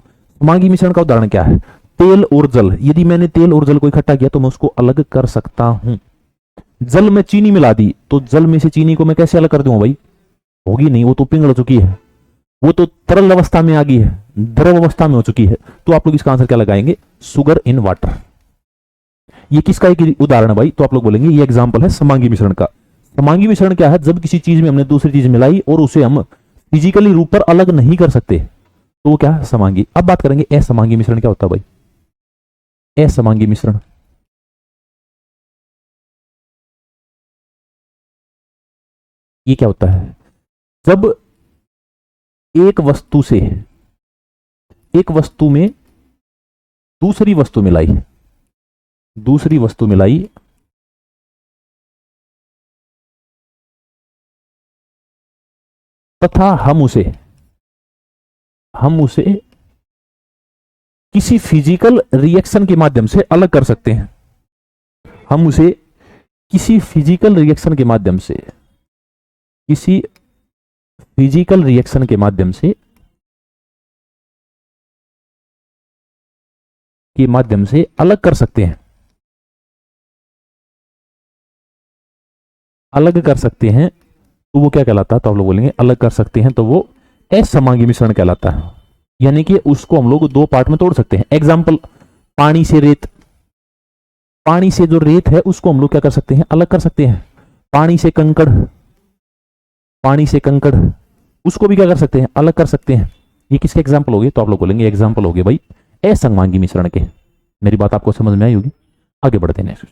समांगी मिश्रण का उदाहरण क्या है? तेल और जल। यदि मैंने तेल और जल को इकट्ठा किया तो मैं उसको अलग कर सकता हूं। जल में चीनी मिला दी तो जल में से चीनी को मैं कैसे अलग कर दूंगा भाई? होगी नहीं, वो तो पिघल चुकी है, वो तो तरल अवस्था में आ गई है, द्रव अवस्था में हो चुकी है। तो आप लोग इसका आंसर क्या लगाएंगे? Sugar in water. ये किसका एक उदाहरण है भाई? तो आप लोग बोलेंगे ये एग्जांपल है समांगी मिश्रण का। समांगी मिश्रण क्या है? जब किसी चीज में हमने दूसरी चीज मिलाई और उसे हम फिजिकली रूप पर अलग नहीं कर सकते तो वो क्या है? समांगी। अब बात करेंगे असमांगी मिश्रण क्या होता है भाई? असमांगी मिश्रण ये क्या होता है? जब एक वस्तु से, एक वस्तु में दूसरी वस्तु मिलाई, दूसरी वस्तु मिलाई तथा हम उसे किसी फिजिकल रिएक्शन के माध्यम से अलग कर सकते हैं। हम उसे किसी फिजिकल रिएक्शन के माध्यम से, किसी फिजिकल रिएक्शन के माध्यम से अलग कर सकते हैं, अलग कर सकते हैं। तो वो क्या कहलाता है? तो आप लोग बोलेंगे अलग कर सकते हैं तो वो असमांगी मिश्रण कहलाता है। यानी कि उसको हम लोग दो पार्ट में तोड़ सकते हैं। एग्जाम्पल, पानी से रेत। पानी से जो रेत है उसको हम लोग क्या कर सकते हैं? अलग कर सकते हैं। पानी से कंकड़, पानी से कंकड़ उसको भी क्या कर सकते हैं? अलग कर सकते हैं। ये किसके एग्जाम्पल हो गए? तो आप लोग बोलेंगे एग्जाम्पल हो गए भाई असमांगी मिश्रण के। मेरी बात आपको समझ में आई होगी। आगे बढ़ते हैं नेक्स्ट।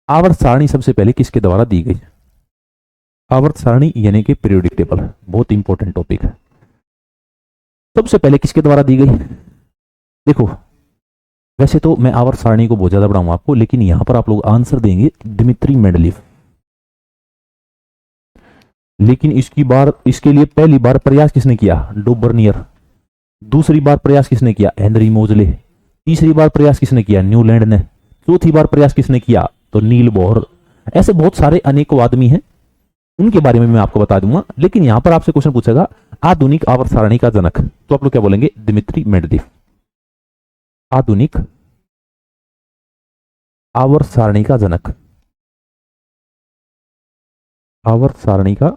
आवर्त सारणी सबसे पहले किसके द्वारा दी गई? आवर्त सारणी यानी कि पीरियोडिक टेबल, बहुत इंपॉर्टेंट टॉपिक है। सबसे पहले किसके द्वारा दी गई? देखो, वैसे तो मैं आवर्त सारणी को बहुत ज्यादा पढ़ाऊंगा आपको, लेकिन यहां पर आप लोग आंसर देंगे दिमित्री मेंडलीव। लेकिन इसके लिए पहली बार प्रयास किसने किया? डोबर्नियर। दूसरी बार प्रयास किसने किया? हेनरी मोजले। तीसरी बार प्रयास किसने किया? न्यूलैंड ने। चौथी बार प्रयास किसने किया? तो नील बोहर। ऐसे बहुत सारे अनेकों आदमी हैं, उनके बारे में मैं आपको बता दूंगा। लेकिन यहां पर आपसे क्वेश्चन पूछेगा आधुनिक आवर्त सारणी का जनक, तो आप लोग क्या बोलेंगे? Dmitri Mendeleev. आधुनिक आवर्त सारणी का जनक, आवर्त सारणी का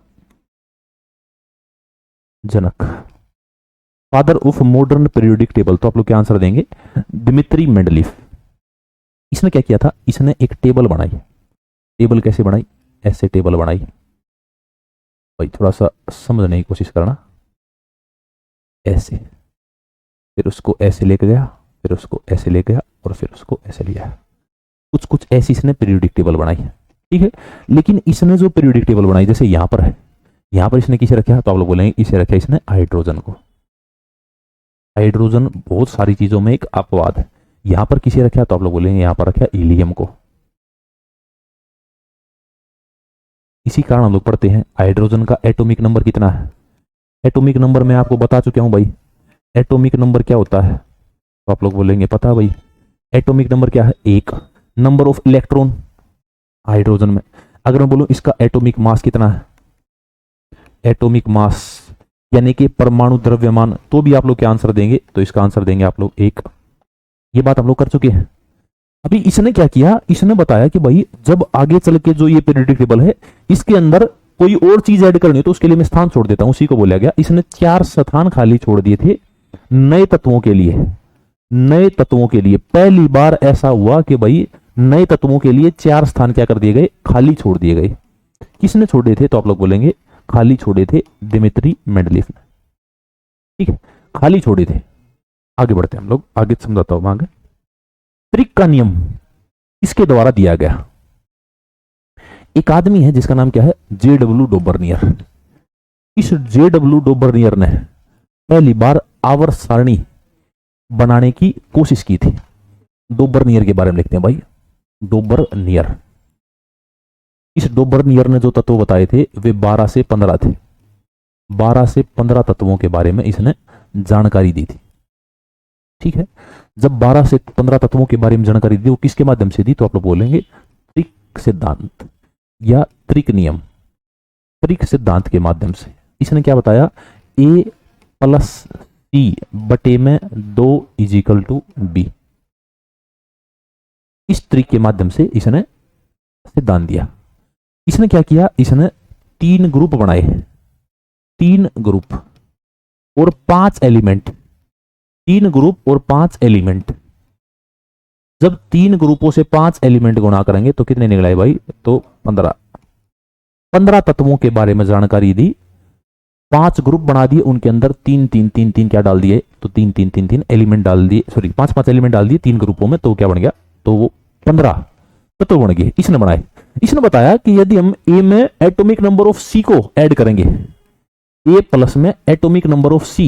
जनक, father of modern periodic table. तो आप लोग क्या आंसर देंगे? Dmitri Mendeleev. इसने क्या किया था? इसने एक टेबल बनाई। टेबल कैसे बनाई? ऐसे टेबल बनाई भाई, थोड़ा सा समझने की कोशिश करना। ऐसे, फिर उसको ऐसे लेके गया, फिर उसको ऐसे ले गया और फिर उसको ऐसे लिया। कुछ कुछ ऐसी इसने पीरियोडिक टेबल बनाई है, ठीक है। लेकिन इसने जो पीरियोडिक टेबल बनाई, जैसे यहां पर है, यहां पर इसने किसे रखा? तो आप लोग बोलेंगे इसे रखा इसने हाइड्रोजन को। हाइड्रोजन बहुत सारी चीजों में एक अपवाद है। यहां पर किसे रखा? तो आप लोग बोलेंगे यहां पर रखा हीलियम को। इसी कारण हम लोग पढ़ते हैं हाइड्रोजन का एटॉमिक नंबर कितना है। एटॉमिक नंबर मैं आपको बता चुका हूं भाई। एटॉमिक नंबर क्या होता है? तो आप लोग बोलेंगे पता भाई। एटॉमिक नंबर क्या है? एक। नंबर ऑफ इलेक्ट्रॉन हाइड्रोजन में। अगर मैं बोलूं इसका एटॉमिक मास कितना है, एटॉमिक मास यानी कि परमाणु द्रव्यमान, तो भी आप लोग क्या आंसर देंगे? तो इसका आंसर देंगे आप लोग एक। ये बात हम लोग कर चुके हैं। अभी इसने क्या किया? इसने बताया कि भाई जब आगे चल के जो ये पीरियोडिक टेबल है इसके अंदर कोई और चीज ऐड करनी है तो उसके लिए मैं स्थान छोड़ देता हूं, उसी को बोला गया। इसने 4 स्थान खाली छोड़ दिए थे नए तत्वों के लिए। नए तत्वों के लिए पहली बार ऐसा हुआ कि भाई नए तत्वों के लिए 4 स्थान क्या कर दिए गए? खाली छोड़ दिए गए। किसने छोड़े थे? तो आप लोग बोलेंगे खाली छोड़े थे दिमित्री मेंडलीव ने, ठीक है, खाली छोड़े थे। आगे बढ़ते हैं हम लोग, आगे समझाता हूं आगे। त्रिक का नियम इसके द्वारा दिया गया। एक आदमी है जिसका नाम क्या है? जेडब्ल्यू डोबर्नियर। इस जेडब्ल्यू डोबर्नियर ने पहली बार आवर्त सारणी बनाने की कोशिश की थी। डोबर्नियर के बारे में लिखते हैं भाई, डोबर्नियर। इस डोबर्नियर ने जो तत्व बताए थे वे 12 से 15 थे। 12 से 15 तत्वों के बारे में इसने जानकारी दी थी। ठीक है, जब 12 से 15 तत्वों के बारे में जानकारी दी वो किसके माध्यम से दी, तो आप लोग बोलेंगे त्रिक सिद्धांत या त्रिक नियम। त्रिक सिद्धांत के माध्यम से इसने क्या बताया, ए प्लस सी बटे में 2 इजिकल टू बी। इस त्रिक के माध्यम से इसने सिद्धांत दिया। इसने क्या किया, इसने 3 ग्रुप बनाए, 3 ग्रुप और 5 एलिमेंट, 3 ग्रुप और 5 एलिमेंट। जब 3 ग्रुपों से 5 एलिमेंट गुणा करेंगे तो कितने निकलाए भाई, तो 15। 15 तत्वों के बारे में जानकारी दी, 5 ग्रुप बना दिए, उनके अंदर 3 क्या डाल दिए, तो 3 एलिमेंट डाल दिए, सॉरी 5 एलिमेंट डाल दिए 3 ग्रुपों में, तो क्या बन गया, तो वो 15 तत्व बन गए। इसने बनाए। इसने बताया कि यदि हम ए में एटॉमिक नंबर ऑफ सी को ऐड करेंगे, ए प्लस में atomic number of C,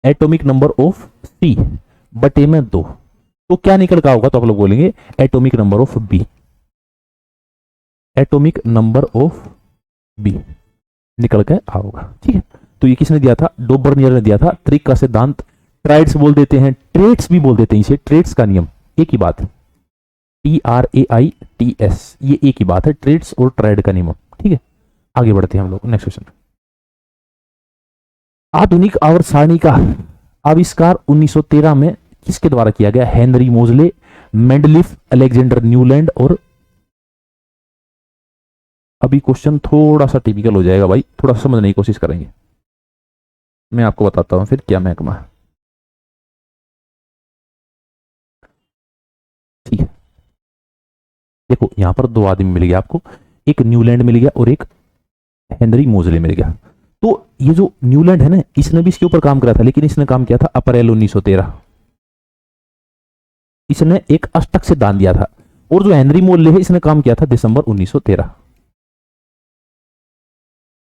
atomic number of C बटे में 2, तो क्या निकल का होगा, तो आप लोग बोलेंगे atomic number of B, atomic number of B निकल के आओगा। ठीक है, तो ये किसने दिया था, डोबर्नियर ने दिया था। त्रिक का सिद्धांत, ट्राइड्स बोल देते हैं, ट्रेड्स भी बोल देते हैं इसे, ट्रेड्स का नियम एक ही बात है, TRAITS, ये एक ही बात है, ट्रेड्स और ट्राइड का नियम। ठीक है, आगे बढ़ते हैं हम लोग नेक्स्ट क्वेश्चन। आधुनिक आवर्त सारणी का आविष्कार 1913 में किसके द्वारा किया गया, हेनरी मोजले, मेंडलीफ, अलेक्जेंडर न्यूलैंड और, अभी क्वेश्चन थोड़ा सा टिपिकल हो जाएगा भाई, थोड़ा समझने की कोशिश करेंगे, मैं आपको बताता हूं फिर क्या महकमा है। ठीक है, देखो यहां पर 2 आदमी मिल गया आपको, एक न्यूलैंड मिल गया और एक हेनरी मोजले मिल गया। तो ये जो न्यूलैंड है ना, इसने भी इसके ऊपर काम करा था, लेकिन इसने काम किया था अप्रैल 1913। इसने एक अष्टक सिद्धांत दिया था, और जो हेनरी मोजले है इसने काम किया था दिसंबर 1913।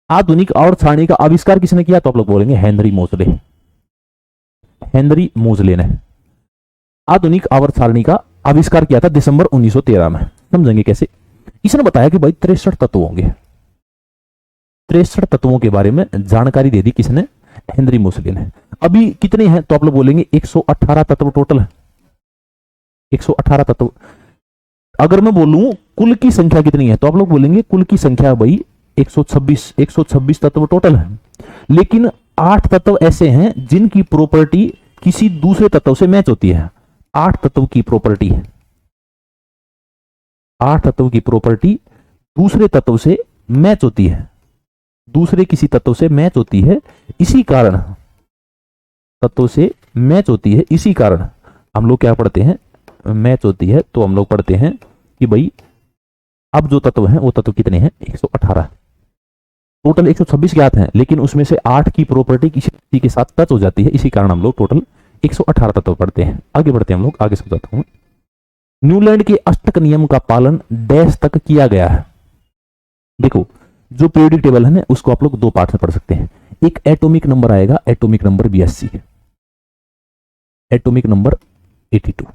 आधुनिक आवर्त सारणी का आविष्कार किसने किया, तो आप लोग बोलेंगे हेनरी मोजले। हेनरी मोजले ने आधुनिक आवर्त सारणी का आविष्कार किया था दिसंबर 1913 में। समझेंगे कैसे, इसने बताया कि भाई 63 तत्व होंगे, 63 तत्वों के बारे में जानकारी दे दी किसने, हेनरी मोजले ने। अभी कितने हैं, तो आप लोग बोलेंगे 118 तत्व टोटल है, 118 तत्व। अगर मैं बोलूं कुल की संख्या कितनी है, तो आप लोग बोलेंगे कुल की संख्या भाई 126 तत्व टोटल है, लेकिन 8 तत्व ऐसे हैं जिनकी प्रॉपर्टी किसी दूसरे तत्व से मैच होती है। 8 तत्व की प्रॉपर्टी है, 8 तत्व की प्रॉपर्टी दूसरे तत्व से मैच होती है, दूसरे किसी तत्व से मैच होती है, इसी कारण तत्व से मैच होती है, इसी कारण हम लोग क्या पढ़ते हैं, मैच होती है, तो हम लोग पढ़ते हैं कि भाई अब जो तत्व हैं वो तत्व कितने हैं, 118। टोटल 126 ज्ञात हैं, लेकिन उसमें से 8 की प्रॉपर्टी किसी के साथ टच हो जाती है, इसी कारण हम लोग टोटल 118 तत्व पढ़ते हैं। आगे बढ़ते हैं हम लोग, आगे समझाता हूं। न्यूलैंड के अष्टक नियम का पालन डैश तक किया गया है। देखो जो पीरियोडिक टेबल है ना, उसको आप लोग 2 पार्ट में पढ़ सकते हैं। एक एटॉमिक नंबर आएगा, एटॉमिक नंबर 82, एटॉमिक नंबर 82।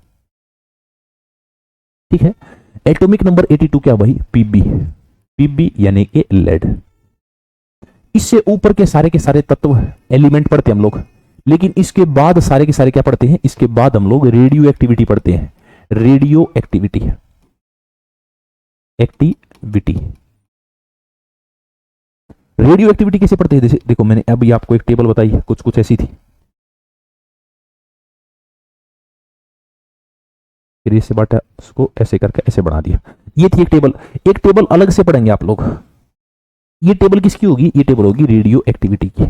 ठीक है, एटॉमिक नंबर 82 क्या भाई, पीबी, पीबी यानी कि लेड। इससे ऊपर के सारे तत्व एलिमेंट पढ़ते हैं हम लोग, लेकिन इसके बाद सारे के सारे क्या पढ़ते हैं, इसके बाद हम लोग रेडियो एक्टिविटी पढ़ते हैं। Radio activity, activity, radio activity कैसे पढ़ते हैं, जैसे देखो मैंने अभी आपको एक टेबल बताई है, कुछ कुछ ऐसी थी, फिर इससे बाटा उसको ऐसे करके ऐसे बढ़ा दिया, ये थी एक टेबल। एक टेबल अलग से पढ़ेंगे आप लोग, ये टेबल किसकी होगी, ये टेबल होगी रेडियो एक्टिविटी की।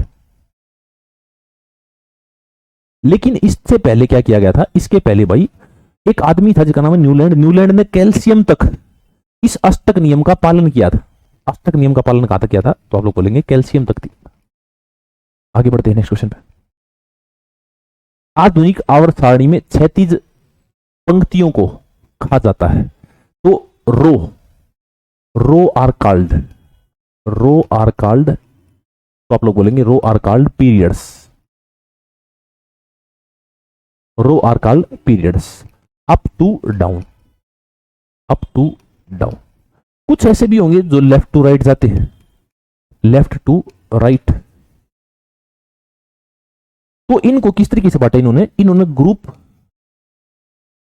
लेकिन इससे पहले क्या किया गया था, इसके पहले भाई एक आदमी था जिसका नाम है न्यूलैंड। न्यूलैंड ने कैल्शियम तक इस अष्टक नियम का पालन किया था। अष्टक नियम का पालन कहां तक किया था, तो आप लोग बोलेंगे कैल्शियम तक थी। आगे बढ़ते हैं नेक्स्ट क्वेश्चन पे। आधुनिक आवर्त सारणी में क्षैतिज पंक्तियों को कहा जाता है, तो row are called, row are called, तो आप लोग बोलेंगे row are called periods, row are called periods. Up to down, up to down. कुछ ऐसे भी होंगे जो लेफ्ट टू राइट जाते हैं, लेफ्ट टू राइट। तो इनको किस तरीके से बांटा इन्होंने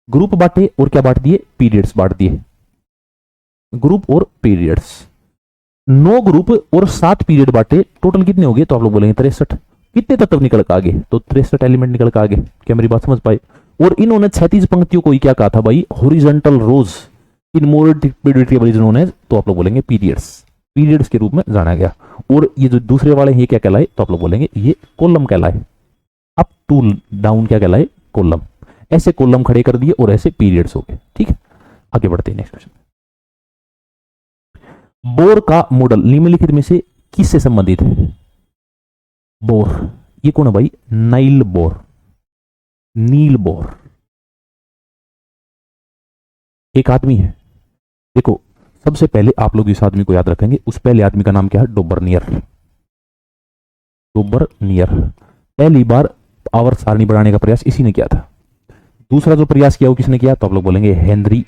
ग्रुप बांटे और क्या बांट दिए, पीरियड्स बांट दिए, ग्रुप और पीरियड्स। 9 ग्रुप और 7 पीरियड बांटे, टोटल कितने हो गए, तो आप लोग बोलेंगे 63। कितने तत्व निकल के आगे, तो 63 एलिमेंट निकल के आगे। क्या मेरी बात समझ पाए? और इन्होंने 36 पंक्तियों को ही क्या कहा था भाई, हॉरिजॉन्टल रोज इन मोर टेबल नोन एज, तो आप लोग बोलेंगे पीरियड्स के रूप में जाना गया। और ये जो दूसरे वाले हैं ये क्या कहलाए, तो आप लोग बोलेंगे ये कॉलम कहलाए। अप टू डाउन क्या कहलाए, कॉलम। ऐसे कॉलम खड़े कर दिए और ऐसे पीरियड्स हो गए। ठीक है, आगे बढ़ते हैं नेक्स्ट क्वेश्चन। बोर का मॉडल निम्नलिखित में से किससे संबंधित है? बोर, ये कौन है भाई, नाइल बोर, नील बोर। एक आदमी है, देखो सबसे पहले आप लोग इस आदमी को याद रखेंगे, उस पहले आदमी का नाम क्या है, डोबरनियर। डोबरनियर पहली बार आवर्त सारणी बढ़ाने का प्रयास इसी ने किया था। दूसरा जो प्रयास किया वो किसने किया, तो आप लोग बोलेंगे हेनरी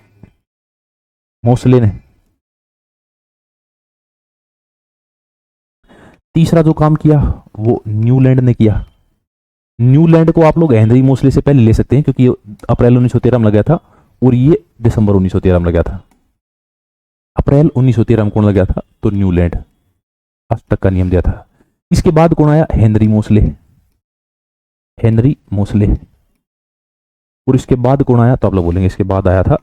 मोसले ने। तीसरा जो काम किया वो न्यूलैंड ने किया। न्यूलैंड को आप लोग हेनरी मोसले से पहले ले सकते हैं, क्योंकि अप्रैल 1913 में लगा था और ये दिसंबर 1913 में लगा था। अप्रैल 1913 में कौन लगा था, तो न्यूलैंड, अष्टक का नियम दिया था। इसके बाद कौन आया, हेनरी मोसले, हेनरी मोसले। और इसके बाद कौन आया, तो आप लोग बोलेंगे इसके बाद आया था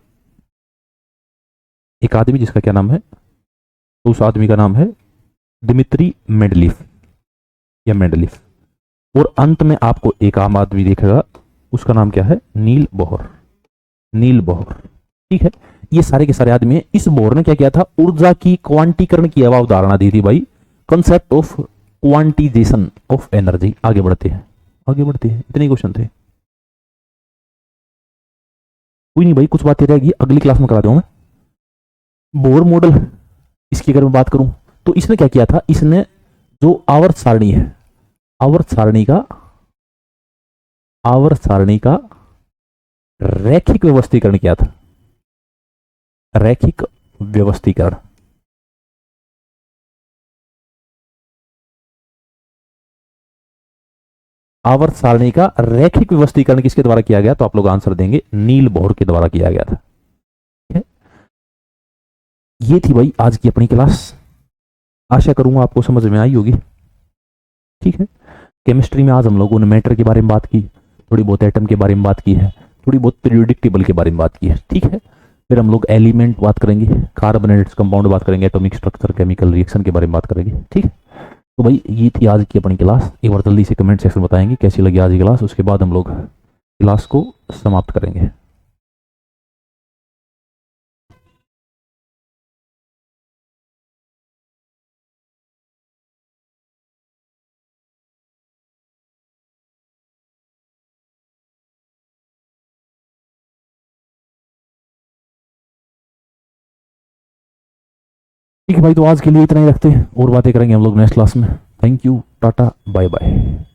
एक आदमी जिसका क्या नाम है, तो उस आदमी का नाम है दिमित्री मेंडलीफ या मेंडलीफ। और अंत में आपको एक आम आदमी दिखेगा, उसका नाम क्या है, नील बोहर, नील बोहर। ठीक है, ये सारे के सारे आदमी हैं। इस बोहर ने क्या किया था, ऊर्जा की क्वांटीकरण की अवधारणा दी थी भाई, concept of quantisation of energy. आगे बढ़ते हैं, आगे बढ़ते हैं, इतने क्वेश्चन थे। कोई नहीं भाई, कुछ बातें रहेगी अगली क्लास में करा दूंगा मैं। बोहर मॉडल, इसकी अगर मैं बात करूं तो इसने क्या किया था, इसने जो आवर्त सारणी है, आवर्त सारणी का रैखिक व्यवस्थीकरण किया था, रैखिक व्यवस्थीकरण। आवर्त सारणी का रैखिक व्यवस्थीकरण किसके द्वारा किया गया, तो आप लोग आंसर देंगे नील बोहर के द्वारा किया गया था। ठीक है, ये थी भाई आज की अपनी क्लास, आशा करूंगा आपको समझ में आई होगी। ठीक है, केमिस्ट्री में आज हम लोगों ने मैटर के बारे में बात की, थोड़ी बहुत एटम के बारे में बात की है, थोड़ी बहुत पीरियोडिक टेबल के बारे में बात की है। ठीक है, फिर हम लोग एलिमेंट बात करेंगे, कार्बोनेट्स कंपाउंड बात करेंगे, एटॉमिक स्ट्रक्चर, केमिकल रिएक्शन के बारे में बात करेंगे। ठीक है, तो भाई ये थी आज की अपनी क्लास। एक बार जल्दी से कमेंट सेक्शन में बताएंगे कैसी लगी आज की क्लास, उसके बाद हम लोग क्लास को समाप्त करेंगे। ठीक है भाई, तो आज के लिए इतना ही रखते हैं, और बातें करेंगे हम लोग नेक्स्ट क्लास में। Thank you, tata, bye bye.